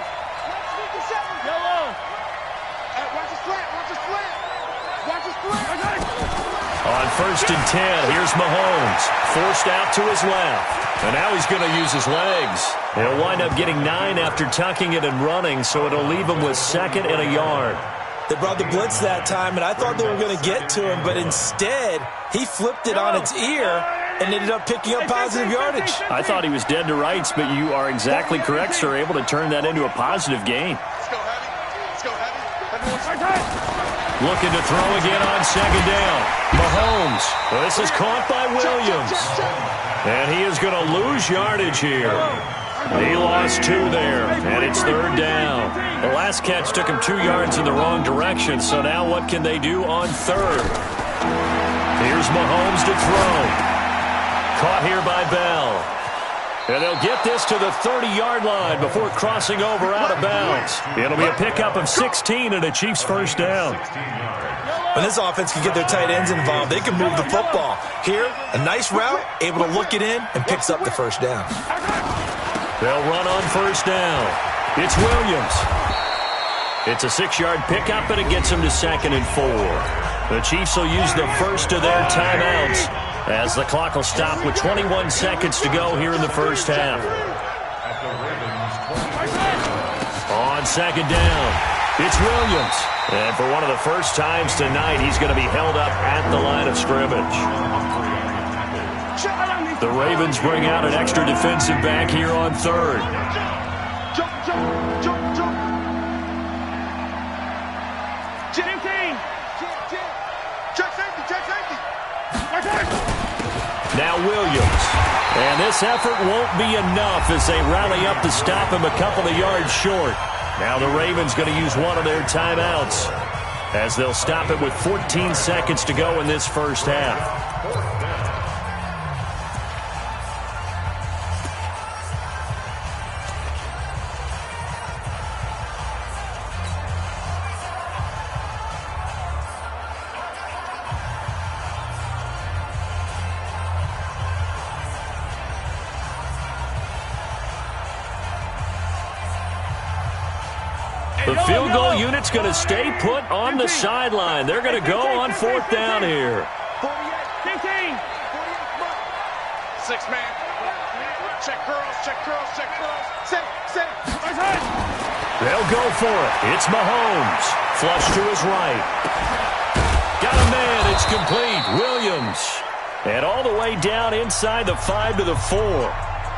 Yellow. Watch his slant. Watch his slant. Watch his slant. On 1st and 10, here's Mahomes. Forced out to his left. And now he's going to use his legs. He'll wind up getting 9 after tucking it and running, so it'll leave him with 2nd and a yard. They brought the blitz that time, and I thought they were going to get to him, but instead, he flipped it on its ear and ended up picking up positive yardage. I thought he was dead to rights, but you are exactly correct, sir. Able to turn that into a positive gain. Let's go, Heavy. Let's go, Heavy. Looking to throw again on 2nd down. Mahomes. This is caught by Williams. And he is going to lose yardage here. He lost 2 there, and it's 3rd down. The last catch took him 2 yards in the wrong direction, so now what can they do on 3rd? Here's Mahomes to throw. Caught here by Bell. And they'll get this to the 30-yard line before crossing over out of bounds. It'll be a pickup of 16 and a Chiefs first down. When this offense can get their tight ends involved, they can move the football. Here, a nice route, able to look it in, and picks up the first down. They'll run on 1st down. It's Williams. It's a 6-yard pickup, and it gets them to 2nd and 4. The Chiefs will use the first of their timeouts as the clock will stop with 21 seconds to go here in the first half. On 2nd down, it's Williams. And for one of the first times tonight, he's going to be held up at the line of scrimmage. The Ravens bring out an extra defensive back here on 3rd. Jump, jump, jump, jump. Check safety, check safety. Now Williams. And this effort won't be enough as they rally up to stop him a couple of yards short. Now the Ravens going to use one of their timeouts as they'll stop it with 14 seconds to go in this first half. The field goal unit's going to stay put on the sideline. They're going to go on 4th down here. 15. 6 man. Check curls, check curls, check curls. Set. They'll go for it. It's Mahomes. Flush to his right. Got a man. It's complete. Williams. And all the way down inside the 5 to the 4.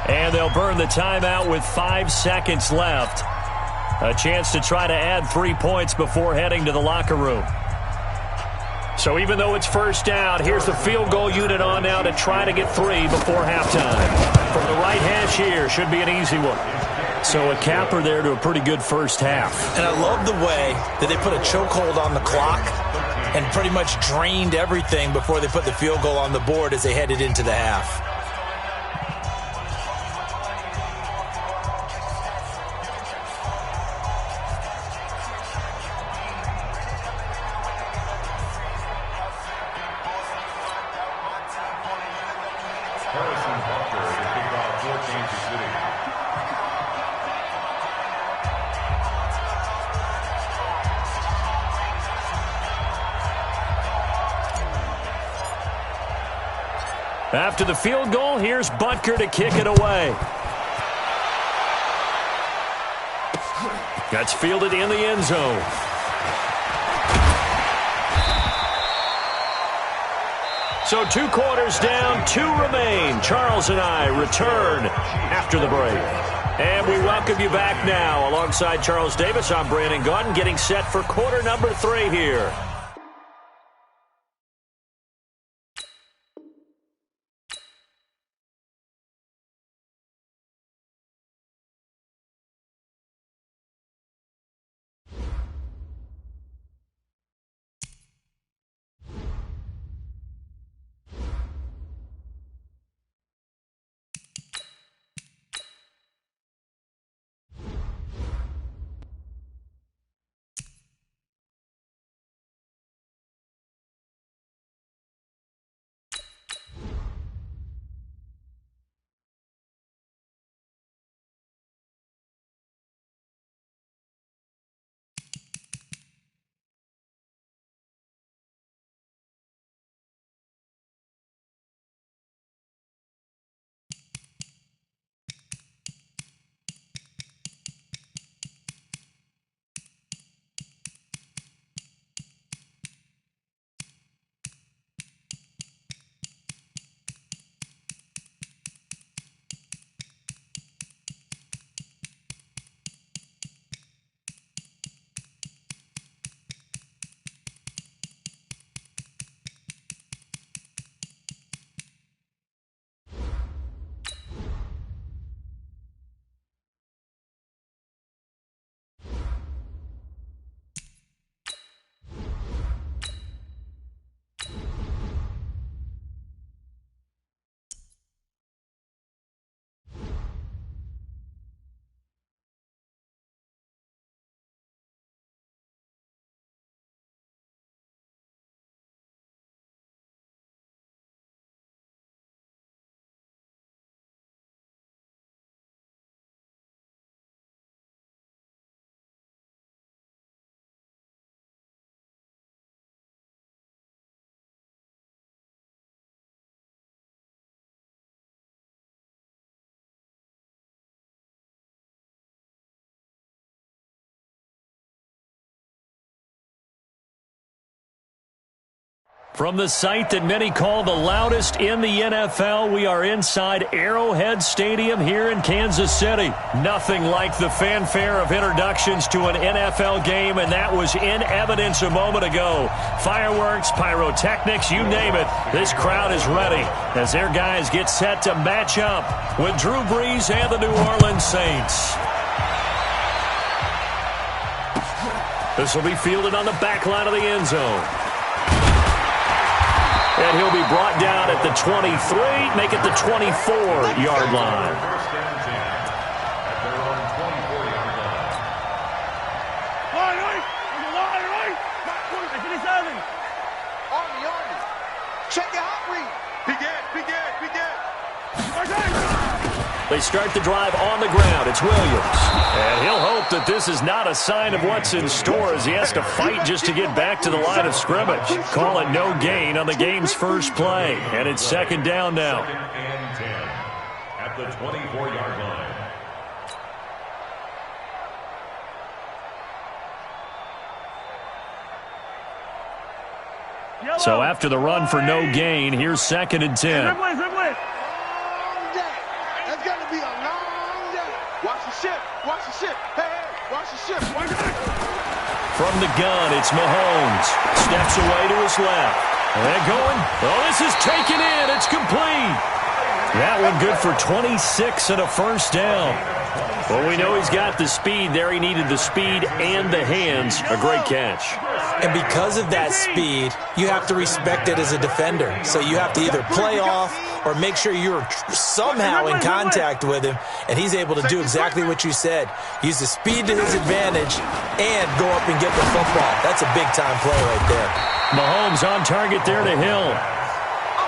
And they'll burn the timeout with 5 seconds left. A chance to try to add 3 points before heading to the locker room. So even though it's first down, here's the field goal unit on now to try to get 3 before halftime. From the right hash here, should be an easy one. So a capper there to a pretty good first half. And I love the way that they put a chokehold on the clock and pretty much drained everything before they put the field goal on the board as they headed into the half. After the field goal, here's Butker to kick it away. That's fielded in the end zone. So 2 quarters down, 2 remain. Charles and I return after the break. And we welcome you back now. Alongside Charles Davis, I'm Brandon Gaudin, getting set for quarter number 3 here. From the site that many call the loudest in the NFL, we are inside Arrowhead Stadium here in Kansas City. Nothing like the fanfare of introductions to an NFL game, and that was in evidence a moment ago. Fireworks, pyrotechnics, you name it. This crowd is ready as their guys get set to match up with Drew Brees and the New Orleans Saints. This will be fielded on the back line of the end zone. And he'll be brought down at the 23, make it the 24-yard line. Check your hot read. They start the drive on the ground. It's Williams. And he'll hope that this is not a sign of what's in store as he has to fight just to get back to the line of scrimmage. Call it no gain on the game's first play. And it's second down now. Second and 10 at the 24-yard line. Yo, So after the run for no gain, here's 2nd and 10. That's going to be a long day. Watch the ship. Watch the ship. Hey, watch the ship. Watch the ship. From the gun, it's Mahomes. Steps away to his left. And going. Oh, this is taken in. It's complete. That one good for 26 and a first down. Well, we know he's got the speed there. He needed the speed and the hands. A great catch. And because of that speed, you have to respect it as a defender. So you have to either play off or make sure you're somehow in contact with him, and he's able to do exactly what you said. Use the speed to his advantage and go up and get the football. That's a big-time play right there. Mahomes on target there to Hill.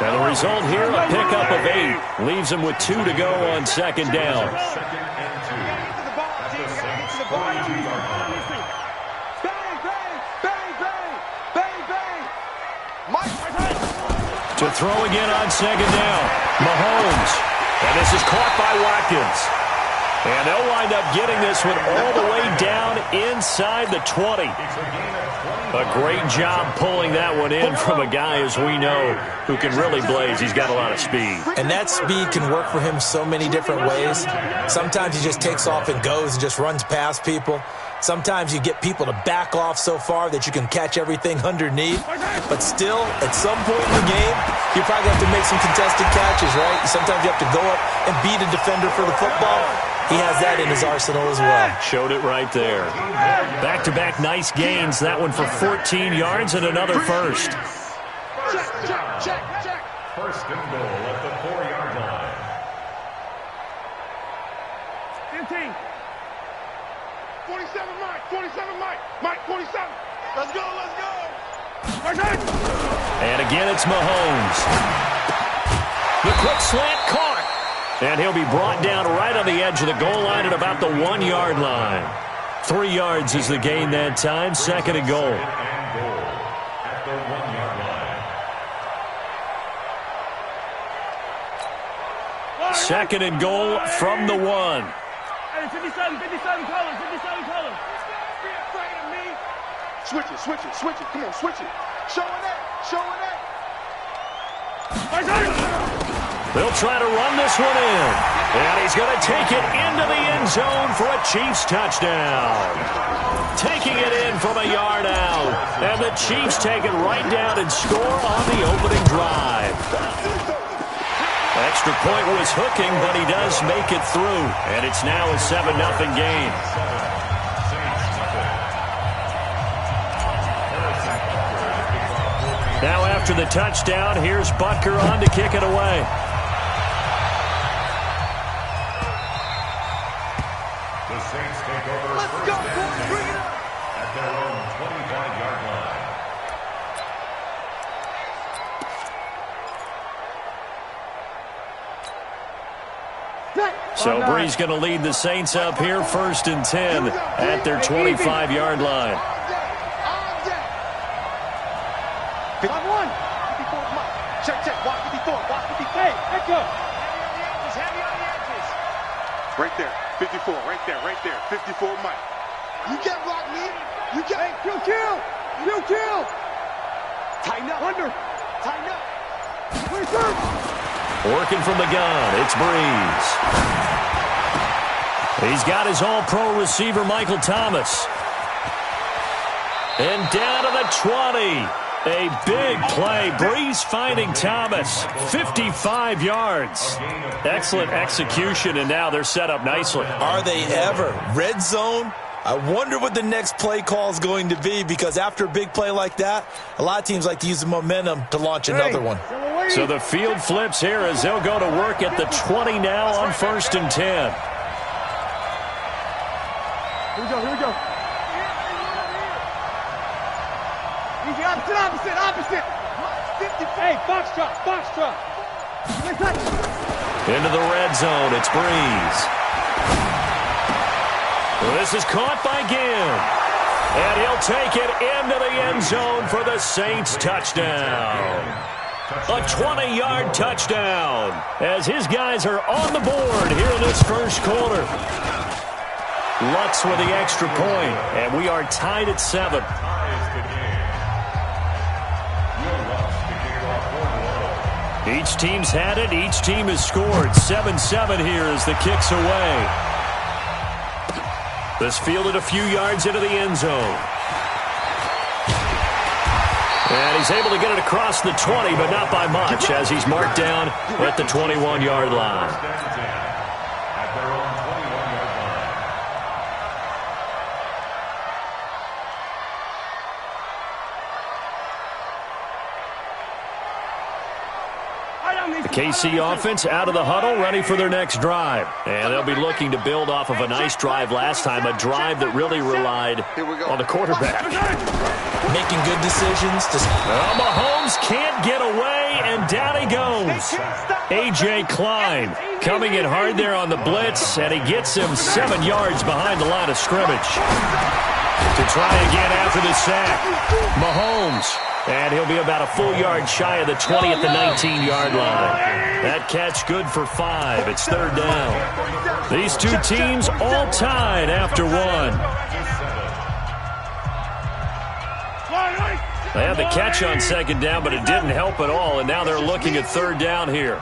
And the result here, a pickup of 8. Leaves him with 2 to go on 2nd down. To throw again on 2nd down. Mahomes. And this is caught by Watkins. And they'll wind up getting this one all the way down inside the 20. A great job pulling that one in from a guy, as we know, who can really blaze. He's got a lot of speed. And that speed can work for him so many different ways. Sometimes he just takes off and goes and just runs past people. Sometimes you get people to back off so far that you can catch everything underneath. But still, at some point in the game, you probably have to make some contested catches, right? Sometimes you have to go up and beat a defender for the football. He has that in his arsenal as well. Showed it right there. Back-to-back nice gains. That one for 14 yards and another first. Check. First and goal at the 4-yard line. 15. 47, Mike. 47, Mike. Mike, 47. Let's go. And again, it's Mahomes. The quick slant caught. And he'll be brought down right on the edge of the goal line at about the 1-yard line. 3 yards is the gain that time. 2nd and goal. At the 1-yard line. 2nd and goal from the 1. Hey, 57 colors. Be afraid of me. Switch it. Come on, switch it. Show it. They'll try to run this one in. And he's going to take it into the end zone for a Chiefs touchdown. Taking it in from a yard out. And the Chiefs take it right down and score on the opening drive. Extra point was hooking, but he does make it through. And it's now a 7-0 game. Now after the touchdown, here's Butker on to kick it away. The Saints take over. Let's go, boys. Bring it up. At their own 25-yard line. So Bree's going to lead the Saints up here, 1st and 10 at their 25-yard line. 51. 54, Mike. Check. Watch 54. Hey, let's go. Heavy on the edges. Right there. 54. Right there. 54, Mike. You can't block me. You can't. Hey, kill. Tighten up. Tighten up. Working from the gun, it's Breeze. He's got his all-pro receiver, Michael Thomas. And down to the 20. A big play. Breeze finding Thomas. 55 yards. Excellent execution, and now they're set up nicely. Are they ever? Red zone? I wonder what the next play call is going to be, because after a big play like that, a lot of teams like to use the momentum to launch another one. So the field flips here as they'll go to work at the 20 now on 1st and 10. Here we go. Easy, opposite. 50. Hey, box truck. Into the red zone, it's Breeze. Well, this is caught by Ginn. And he'll take it into the end zone for the Saints touchdown. A 20-yard touchdown as his guys are on the board here in this first quarter. Lutz with the extra point, and we are tied at 7. Each team's had it. Each team has scored. 7-7 here as the kick's away. This fielded a few yards into the end zone. And he's able to get it across the 20, but not by much, as he's marked down at the 21-yard line. At their own 21-yard line. The KC offense out of the huddle, ready for their next drive. And they'll be looking to build off of a nice drive last time, a drive that really relied on the quarterback. Making good decisions. Well, Mahomes can't get away, and down he goes. A.J. Klein coming in hard there on the blitz, and he gets him 7 yards behind the line of scrimmage. To try again after the sack, Mahomes. And he'll be about a full yard shy of the 20 at the 19-yard line. That catch good for 5. It's third down. These two teams all tied after one. They had the catch on second down, but it didn't help at all, and now they're looking at third down here.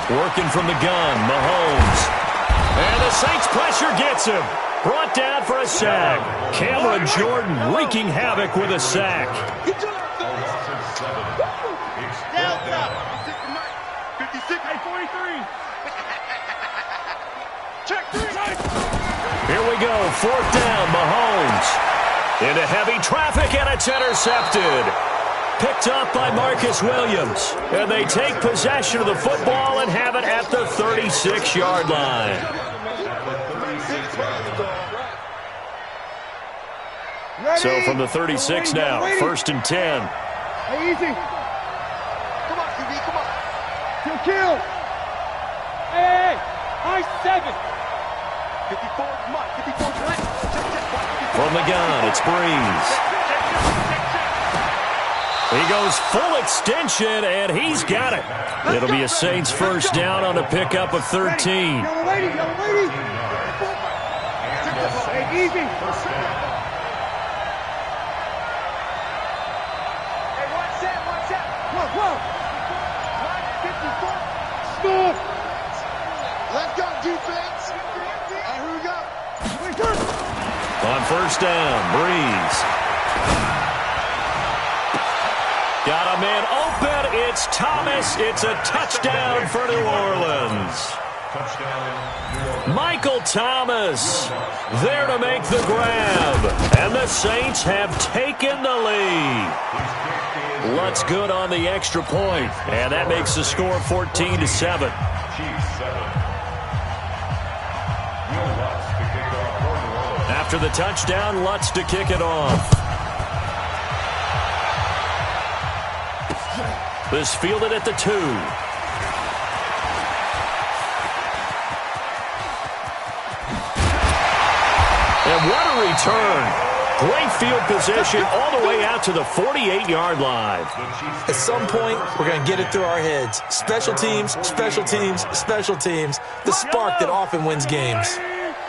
Working from the gun, Mahomes. And the Saints pressure gets him. Brought down for a sack. Cameron Jordan wreaking havoc with a sack. Here we go, fourth down, Mahomes. Into heavy traffic, and it's intercepted. Picked up by Marcus Williams. And they take possession of the football and have it at the 36-yard line. So from the 36 now, first and 10. Hey, easy. Come on, QB, come on. Kill. Hey, nice 7. 54, come on, 54, From the gun, it's Breeze. He goes full extension, and he's got it. It'll be a Saints first down on a pickup of 13. Yellow lady. Hey, easy. Let's go, defense. Here we go. On first down, Breeze. Got a man open. It's Thomas. It's a touchdown for New Orleans. Michael Thomas there to make the grab. And the Saints have taken the lead. Lutz good on the extra point, and that makes the score 14-7. After the touchdown, Lutz to kick it off. This fielded at the 2. And what a return. Great field position all the way out to the 48-yard line. At some point, we're going to get it through our heads. Special teams, special teams, special teams. The spark that often wins games.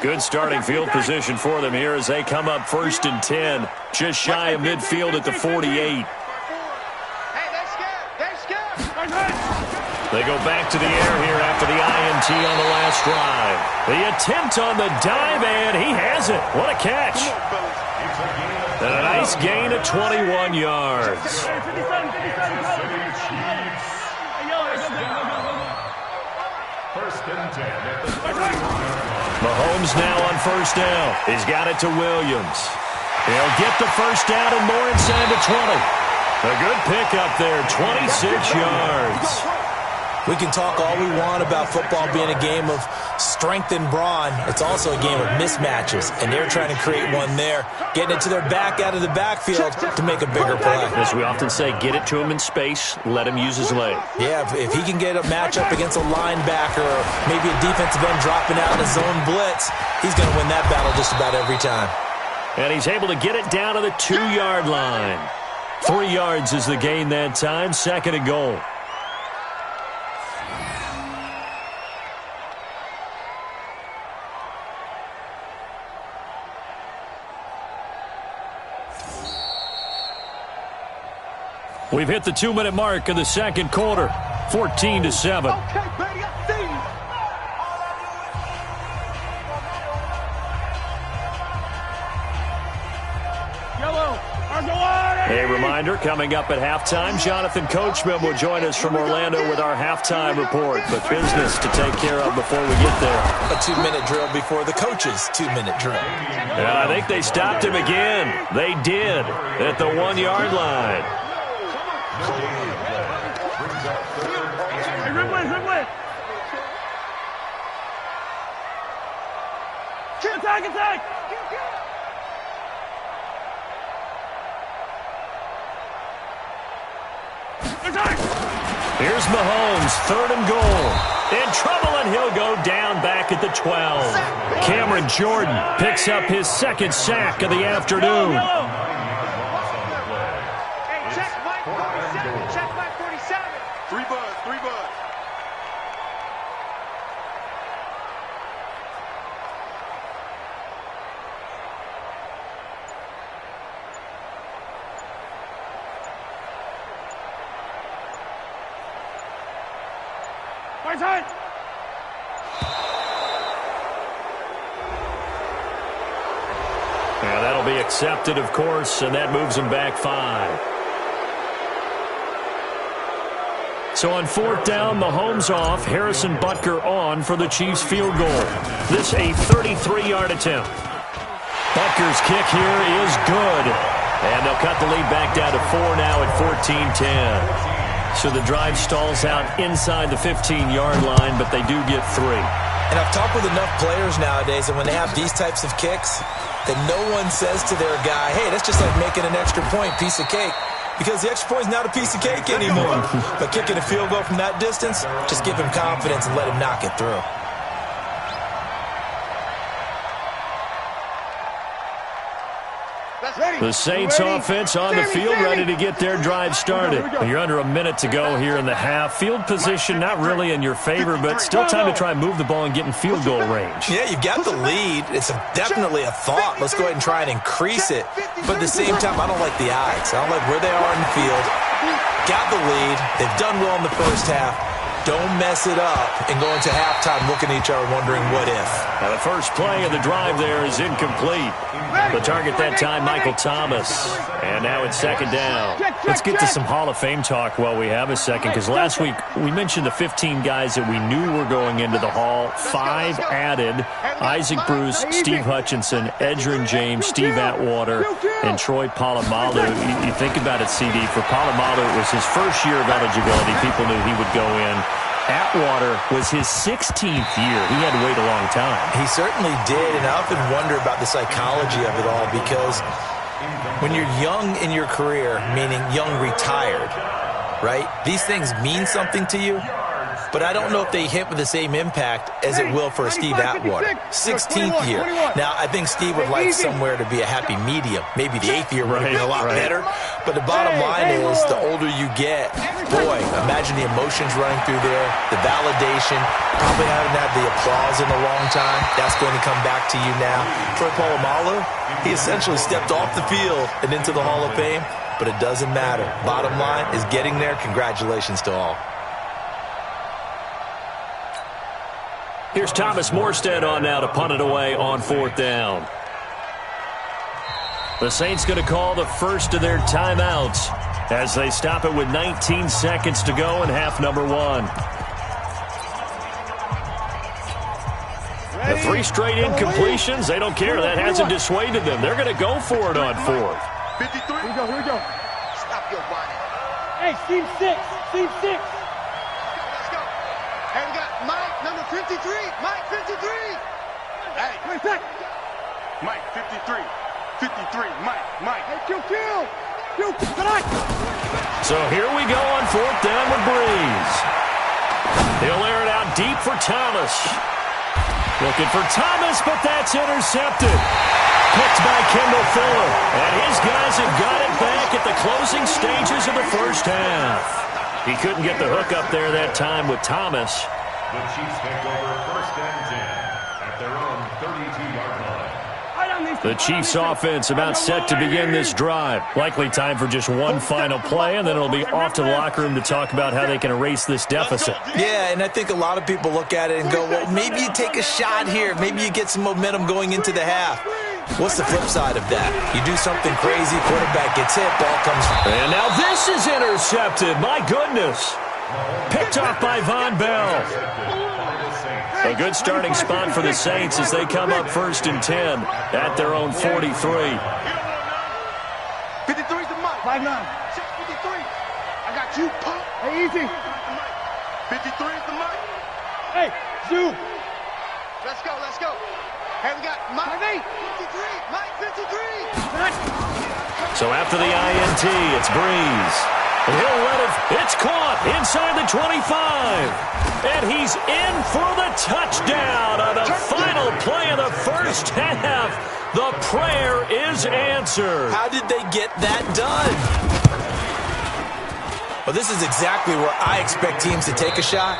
Good starting field position for them here as they come up first and 10. Just shy of midfield at the 48. They go back to the air here after the INT on the last drive. The attempt on the dive, and he has it. What a catch. And a nice gain of 21 yards. Mahomes now on first down. He's got it to Williams. He'll get the first down and more inside the 20. A good pickup there, 26 yards. We can talk all we want about football being a game of strength and brawn. It's also a game of mismatches, and they're trying to create one there, getting it to their back out of the backfield to make a bigger play. As we often say, get it to him in space, let him use his leg. Yeah, if he can get a matchup against a linebacker or maybe a defensive end dropping out in a zone blitz, he's going to win that battle just about every time. And he's able to get it down to the 2-yard line. 3 yards is the gain that time, second and goal. We've hit the 2-minute mark of the second quarter. 14-7. Okay, buddy, I see you. Yellow, a reminder, coming up at halftime, Jonathan Coachman will join us from Orlando with our halftime report. But business to take care of before we get there. A 2-minute drill before the coach's 2-minute drill. Yeah, I think they stopped him again. They did at the 1-yard line. Hey, Ridley. Attack! Here's Mahomes, 3rd and goal. In trouble, and he'll go down back at the 12. Cameron Jordan picks up his 2nd sack of the afternoon. Hey, check Mike 47. Check Mike 47. 3 buds. Right side. Yeah, that'll be accepted, of course, and that moves him back 5. So on 4th down, Mahomes off, Harrison Butker on for the Chiefs field goal. This a 33-yard attempt. Butker's kick here is good. And they'll cut the lead back down to 4 now at 14-10. So the drive stalls out inside the 15-yard line, but they do get 3. And I've talked with enough players nowadays, and when they have these types of kicks, that no one says to their guy, hey, that's just like making an extra point, piece of cake. Because the extra point is not a piece of cake anymore. But kicking a field goal from that distance, just give him confidence and let him knock it through. The Saints offense on the field, ready to get their drive started. You're under a minute to go here in the half. Field position not really in your favor, but still time to try and move the ball and get in field goal range. Yeah, you've got the lead. It's definitely a thought. Let's go ahead and try and increase it. But at the same time, I don't like the odds. I don't like where they are in the field. Got the lead. They've done well in the first half. Don't mess it up and go into halftime looking at each other wondering what if. Now the first play of the drive there is incomplete. The target that time, Michael Thomas. And now it's 2nd down. Let's get to some Hall of Fame talk while we have a second, because last week we mentioned the 15 guys that we knew were going into the Hall. 5 added: Isaac Bruce, Steve Hutchinson, Edgerrin James, Steve Atwater, and Troy Polamalu. You think about it, CD. For Polamalu, it was his first year of eligibility. People knew he would go in. Atwater was his 16th year. He had to wait a long time. He certainly did, and I often wonder about the psychology of it all, because when you're young in your career, meaning young retired, right, these things mean something to you, but I don't know if they hit with the same impact as it will for a Steve Atwater. 16th year. Now, I think Steve would like somewhere to be a happy medium. Maybe the 8th year would have been a lot better. But the bottom line is, the older you get, boy, imagine the emotions running through there, the validation, probably haven't had the applause in a long time. That's going to come back to you now. Troy Polamalu, he essentially stepped off the field and into the Hall of Fame, but it doesn't matter. Bottom line is getting there. Congratulations to all. Here's Thomas Morstead on now to punt it away on 4th down. The Saints going to call the first of their timeouts as they stop it with 19 seconds to go in half number 1. The 3 straight incompletions, they don't care. That hasn't dissuaded them. They're going to go for it on 4th. 53. Here we go. Stop your whining. Hey, Steve 6. Let's go. Hey, we got Mike, number 53. Mike, 53. Hey. Wait a sec. Mike, 53. 53. Mike. Hey, kill. So here we go on 4th down with Breeze. He'll air it out deep for Thomas. Looking for Thomas, but that's intercepted. Picked by Kendall Fuller. And his guys have got it back at the closing stages of the first half. He couldn't get the hook up there that time with Thomas. The Chiefs take over 1st and 10 at their own 32-yard line. Right on these The Chiefs offense about set to begin this drive. Likely time for just one final play, and then it'll be off to the locker room to talk about how they can erase this deficit. Yeah, and I think a lot of people look at it and go, well, maybe you take a shot here. Maybe you get some momentum going into the half. What's the flip side of that? You do something crazy, quarterback gets hit, ball comes. And now this is intercepted. My goodness. Picked off by Von Bell. A good starting spot for the Saints as they come up 1st and 10 at their own 43. 53 is the mic. 5'9". 653. I got you, punk. Hey, easy. 53 is the mic. Hey, zoom. Let's go, let's go. Hey, we got Mike 53. Mike 53. So after the INT, it's Breeze. And he'll let it. It's caught inside the 25. And he's in for the touchdown on the final play of the first half. The prayer is answered. How did they get that done? Well, this is exactly where I expect teams to take a shot.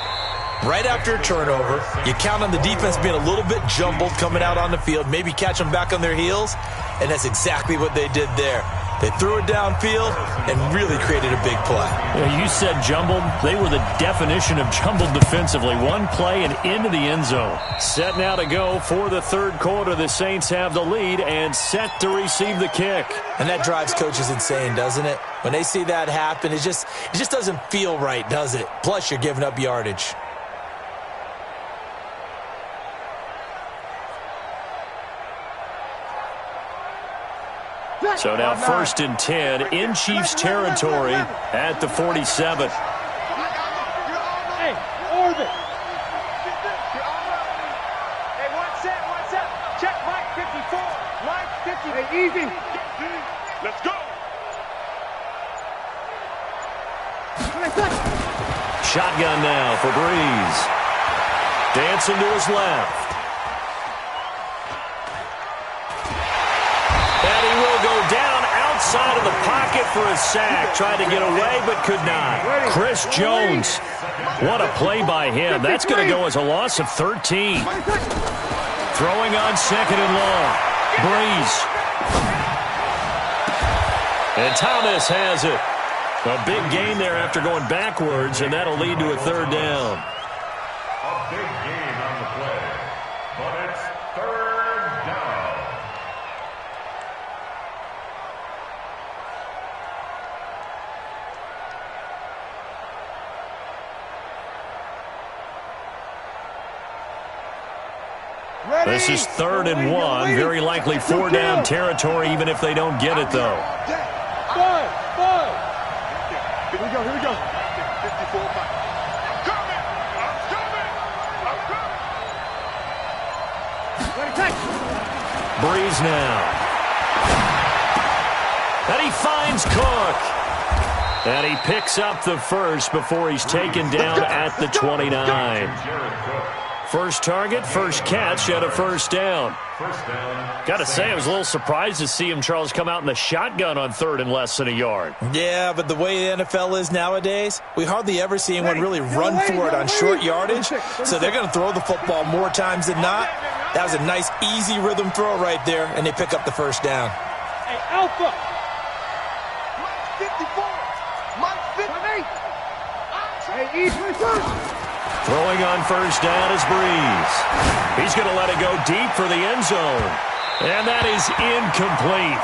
Right after a turnover, you count on the defense being a little bit jumbled coming out on the field, maybe catch them back on their heels, and that's exactly what they did there. They threw it downfield and really created a big play. Yeah, you said jumbled. They were the definition of jumbled defensively. One play and into the end zone. Set now to go for the third quarter. The Saints have the lead and set to receive the kick. And that drives coaches insane, doesn't it? When they see that happen, it just doesn't feel right, does it? Plus, you're giving up yardage. So now 1st and 10 in Chiefs territory at the 47. Hey, orbit. Hey, one set. Check Mike 54. Mike 50. Hey, easy. Let's go. Shotgun now for Breeze. Dancing to his left. And he will go down outside of the pocket for a sack. Tried to get away, but could not. Chris Jones. What a play by him. That's going to go as a loss of 13. Throwing on 2nd and long. Breeze. And Thomas has it. A big gain there after going backwards, and that'll lead to a 3rd down. A big gain on the play, but it's 3rd down. This is 3rd and 1. Very likely 4-down territory, even if they don't get it, though. Five. Here we go. 54. I'm coming. Breeze now. And he finds Cook. And he picks up the first before he's taken down at the 29. First target, first catch, and a 1st down. Got to say, I was a little surprised to see him, Charles, come out in the shotgun on 3rd and less than a yard. Yeah, but the way the NFL is nowadays, we hardly ever see anyone really run for it on short yardage. So they're going to throw the football more times than not. That was a nice, easy rhythm throw right there, and they pick up the 1st down. Hey, Alpha. Mike 54. Mike 58. Hey, easy. Throwing on 1st down is Breeze. He's going to let it go deep for the end zone. And that is incomplete.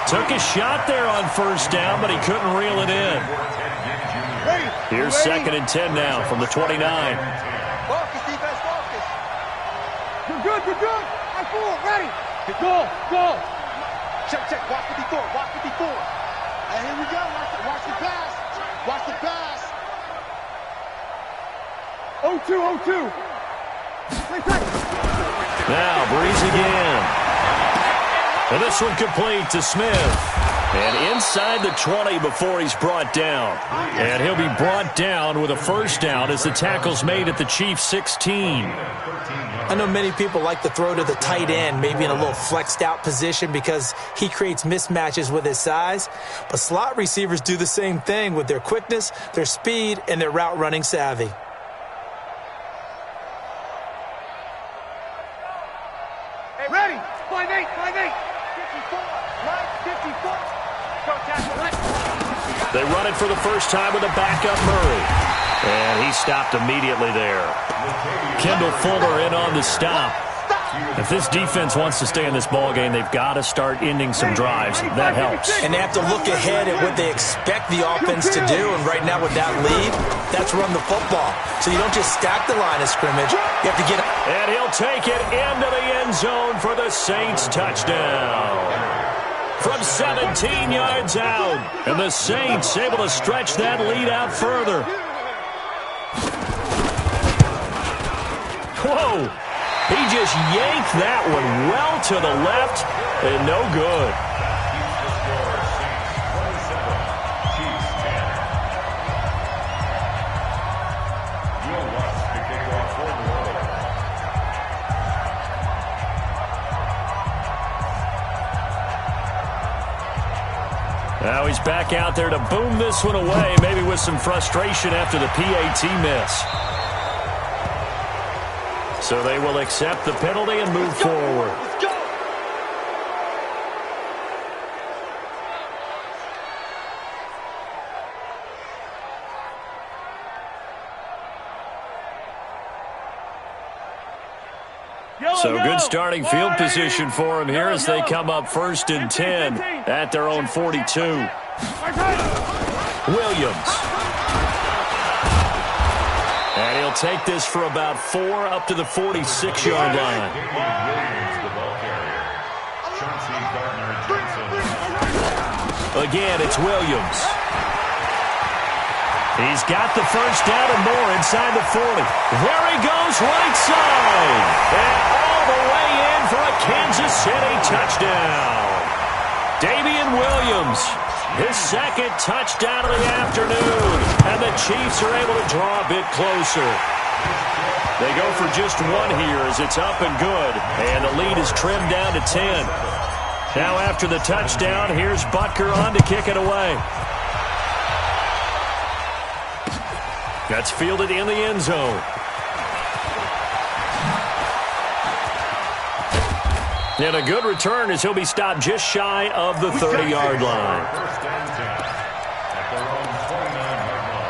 Took a shot there on 1st down, but he couldn't reel it in. Here's 2nd and 10 now from the 29. Focus, defense, focus. You're good. I'm full, ready. Go. Check. Watch 54. And here we go. Watch the pass. O2. Now Breeze again. And this one complete to Smith. And inside the 20 before he's brought down. And he'll be brought down with a 1st down as the tackle's made at the Chiefs 16. I know many people like to throw to the tight end, maybe in a little flexed out position because he creates mismatches with his size. But slot receivers do the same thing with their quickness, their speed, and their route running savvy. Ready. 5-8. it for the first time with a backup Murray. And he stopped immediately there. Kendall Fuller in on the stop. If this defense wants to stay in this ballgame, they've got to start ending some drives. That helps. And they have to look ahead at what they expect the offense to do. And right now with that lead, that's run the football. So you don't just stack the line of scrimmage. You have to get it. And he'll take it into the end zone for the Saints touchdown. From 17 yards out. And the Saints able to stretch that lead out further. Whoa. He just yanked that one well to the left, and no good. Now he's back out there to boom this one away, maybe with some frustration after the PAT miss. So they will accept the penalty and move forward. Let's go. So good starting field position for him here as they come up 1st and 10 at their own 42. Williams. And he'll take this for about 4 up to the 46-yard line. Again, it's Williams. He's got the first down and more inside the 40. There he goes, right side. And all the way in for a Kansas City touchdown. Damian Williams, his second touchdown of the afternoon. And the Chiefs are able to draw a bit closer. They go for just one here as it's up and good. And the lead is trimmed down to 10. Now after the touchdown, here's Butker on to kick it away. That's fielded in the end zone. And a good return as he'll be stopped just shy of the 30-yard line. First and 10 at their own 29-yard line.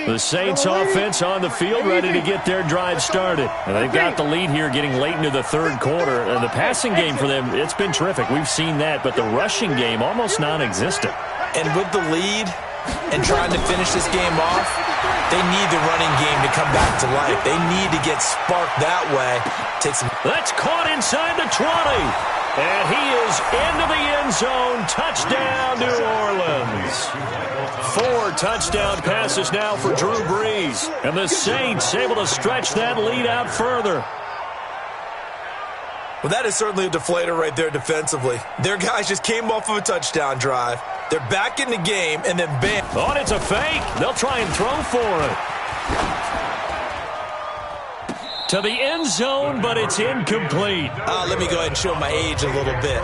The Saints offense on the field ready to get their drive started. And they've got the lead here getting late into the third quarter. And the passing game for them, it's been terrific. We've seen that. But the rushing game, almost non-existent. And with the lead and trying to finish this game off, they need the running game to come back to life. They need to get sparked that way. That's caught inside the 20. And he is into the end zone. Touchdown, New Orleans. 4 touchdown passes now for Drew Brees. And the Saints able to stretch that lead out further. Well, that is certainly a deflator right there defensively. Their guys just came off of a touchdown drive. They're back in the game, and then bam. Oh, and it's a fake. They'll try and throw for it. To the end zone, but it's incomplete. Let me go ahead and show my age a little bit.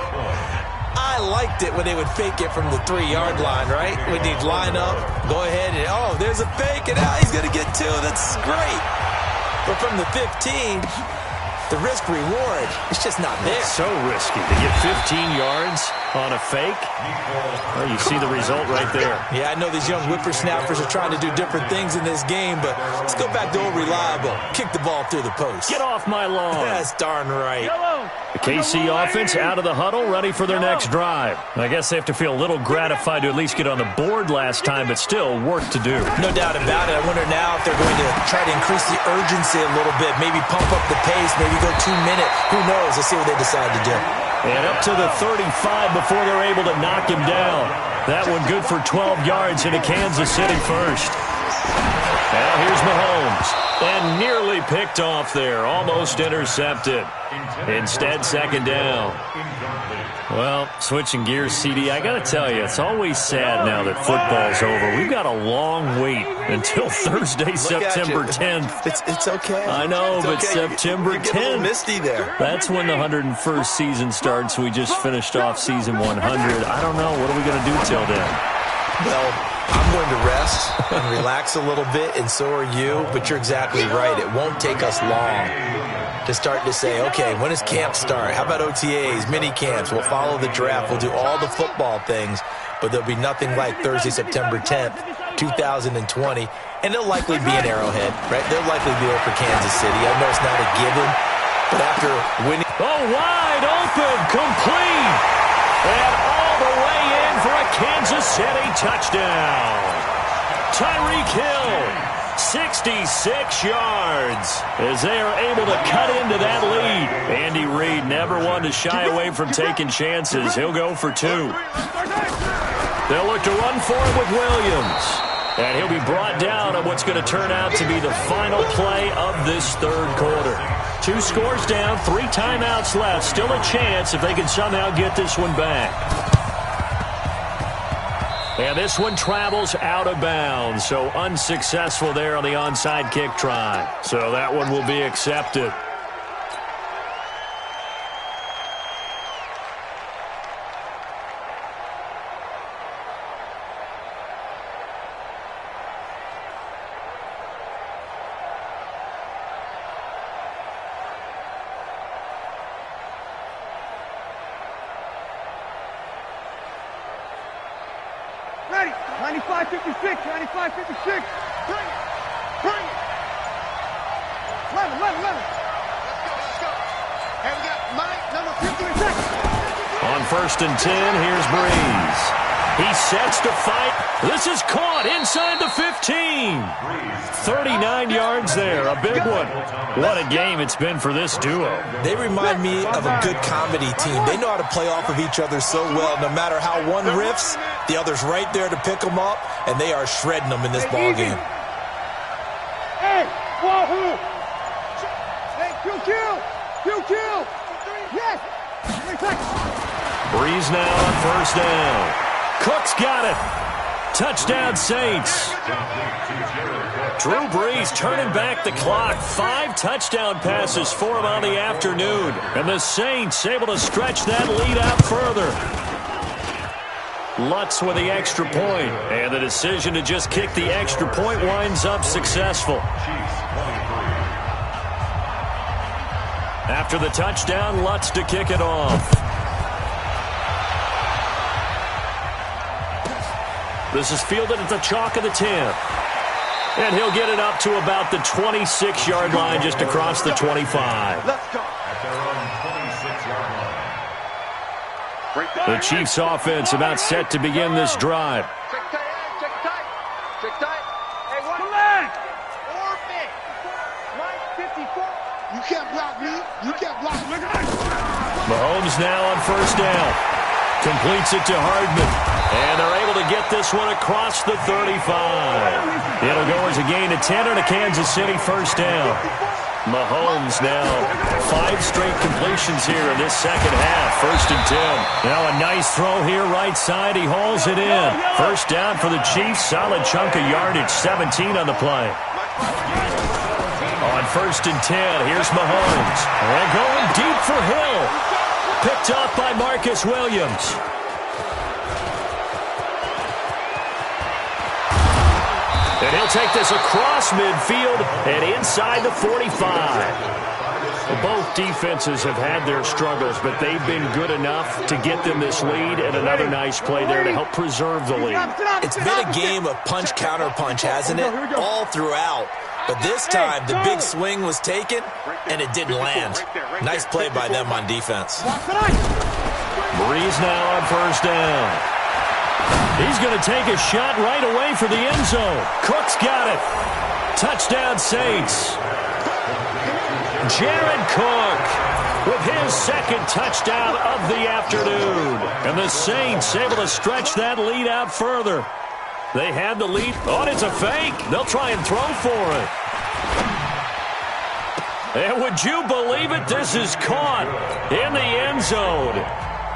I liked it when they would fake it from the 3-yard line, right? When they'd line up, go ahead, and oh, there's a fake, and now he's going to get 2. That's great. But from the 15, the risk-reward, it's just not there. So risky to get 15 yards on a fake. Well, you see the result right there. Yeah, I know these young whippersnappers are trying to do different things in this game, but let's go back to old reliable. Kick the ball through the post. Get off my lawn. That's darn right. The KC offense out of the huddle, ready for their next drive. I guess they have to feel a little gratified to at least get on the board last time, but still work to do. No doubt about it. I wonder now if they're going to try to increase the urgency a little bit, maybe pump up the pace, maybe go 2-minute. Who knows? Let's see what they decide to do. And up to the 35 before they're able to knock him down. That one good for 12 yards into Kansas City first. Now here's Mahomes. And nearly picked off there. Almost intercepted. Instead, second down. Well, switching gears, CD, I got to tell you, it's always sad now that football's over. We've got a long wait until Thursday, September 10th. It's okay. I know, it's but okay. September 10th. You're getting a little misty there. That's when the 101st season starts. We just finished off season 100. I don't know. What are we going to do till then? Well, I'm going to rest and relax a little bit, and so are you. But you're exactly right. It won't take us long to start to say, okay, when does camp start? How about OTAs, mini camps? We'll follow the draft. We'll do all the football things, but there'll be nothing like Thursday, September 10th, 2020. And it'll likely be an Arrowhead, right? They'll likely be there for Kansas City. I know it's not a given, but after winning. Oh, wide open, complete. And all the way in for a Kansas City touchdown. Tyreek Hill. 66 yards as they are able to cut into that lead. Andy Reid never one to shy away from taking chances. He'll go for 2. They'll look to run for it with Williams. And he'll be brought down on what's going to turn out to be the final play of this third quarter. 2 scores down, 3 timeouts left. Still a chance if they can somehow get this one back. And this one travels out of bounds, so unsuccessful there on the onside kick try. So that one will be accepted. Ready. 95-56. 95-56. Bring it. Bring it. 11. Let's go. Hey, we got number 15 seconds. On 1st and 10, here's Breeze. He sets to fight. This is caught inside the 15. 39 yards there, a big one. What a game it's been for this duo. They remind me of a good comedy team. They know how to play off of each other so well. No matter how one riffs, the other's right there to pick them up, and they are shredding them in this ball game. Hey, wahoo! Hey, Q. Yes. 3 seconds. Breeze now on 1st down. Cook's got it. Touchdown, Saints. Drew Brees turning back the clock. 5 touchdown passes for him on the afternoon. And the Saints able to stretch that lead out further. Lutz with the extra point. And the decision to just kick the extra point winds up successful. After the touchdown, Lutz to kick it off. This is fielded at the chalk of the 10. And he'll get it up to about the 26-yard line, just across the 25. Let's go. At their own 26-yard line. The Chiefs' offense about set to begin this drive. Check tight. Hey, one leg. Orphan. Mike 54. You can't block me. Mahomes now on 1st down. Completes it to Hardman. And they're able to get this one across the 35. It'll go as a gain of 10 and a Kansas City 1st down. Mahomes now 5 straight completions here in this second half. 1st and 10. Now a nice throw here right side. He hauls it in. 1st down for the Chiefs. Solid chunk of yardage. 17 on the play. On 1st and 10, here's Mahomes. And going deep for Hill. Picked off by Marcus Williams. And he'll take this across midfield and inside the 45. Well, both defenses have had their struggles, but they've been good enough to get them this lead, and another nice play there to help preserve the lead. It's been a game of punch-counter-punch, hasn't it? All throughout. But this time, the big swing was taken, and it didn't land. Nice play by them on defense. Breeze now on 1st down. He's going to take a shot right away for the end zone. Cook's got it. Touchdown, Saints. Jared Cook with his 2nd touchdown of the afternoon. And the Saints able to stretch that lead out further. They had the lead. Oh, it's a fake. They'll try and throw for it. And would you believe it? This is caught in the end zone.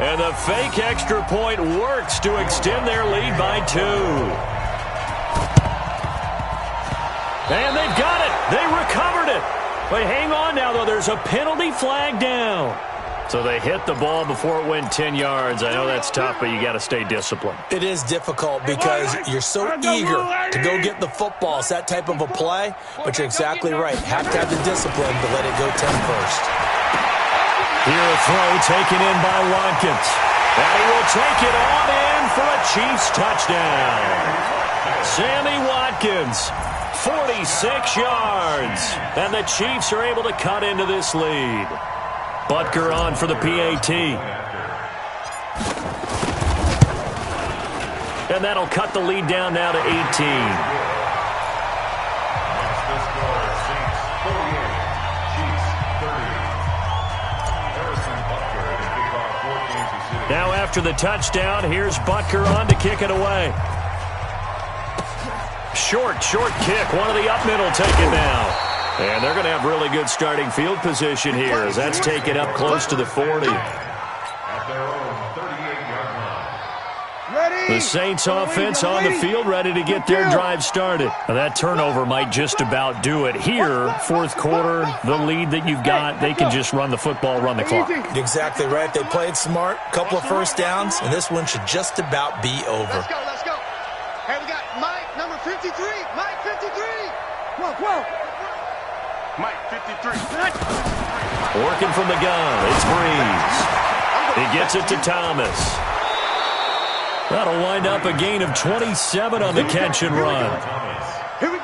And the fake extra point works to extend their lead by 2. And they've got it. They recovered it. But hang on now, though. There's a penalty flag down. So they hit the ball before it went 10 yards. I know that's tough, but you got to stay disciplined. It is difficult because you're so eager to go get the football. It's that type of a play, but you're exactly right. Have to have the discipline to let it go 10 first. Here a throw taken in by Watkins. And he will take it on in for a Chiefs touchdown. Sammy Watkins, 46 yards. And the Chiefs are able to cut into this lead. Butker on for the PAT. And that'll cut the lead down now to 18. Next the score, Saints 48, Chiefs 30. Harrison Butker to kick off for Kansas City. Now after the touchdown, here's Butker on to kick it away. Short kick. One of the up middle taken now. And they're going to have really good starting field position here as that's taken up close to the 40. At their own 38-yard line. The Saints offense on the field ready to get their drive started. Now that turnover might just about do it. Here, fourth quarter, the lead that you've got, they can just run the football, run the clock. Exactly right. They played smart, couple of first downs, and this one should just about be over. Let's go. Hey, we got Mike, number 53. Mike, 53. Whoa. Mike, 53. Working from the gun, it's Breeze. He gets it to Thomas. That'll wind up a gain of 27 on the catch and run.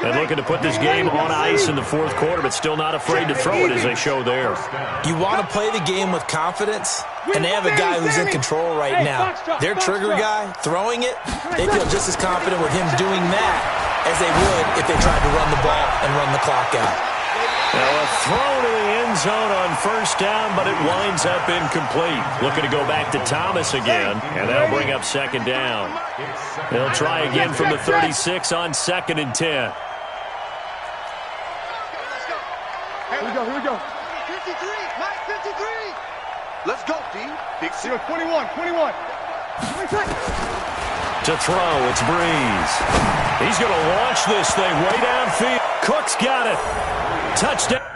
And looking to put this game on ice in the fourth quarter, but still not afraid to throw it as they show there. You want to play the game with confidence, and they have a guy who's in control right now. Their trigger guy, throwing it, they feel just as confident with him doing that as they would if they tried to run the ball and run the clock out. Now a throw to the end zone on first down, but it winds up incomplete. Looking to go back to Thomas again, and that'll bring up second down. They'll try again from the 36 on 2nd and 10. Here we go. 53, Mike, 53. Let's go, D. Big 21. To throw, it's Breeze. He's going to launch this thing way downfield. Cook's got it. Touchdown.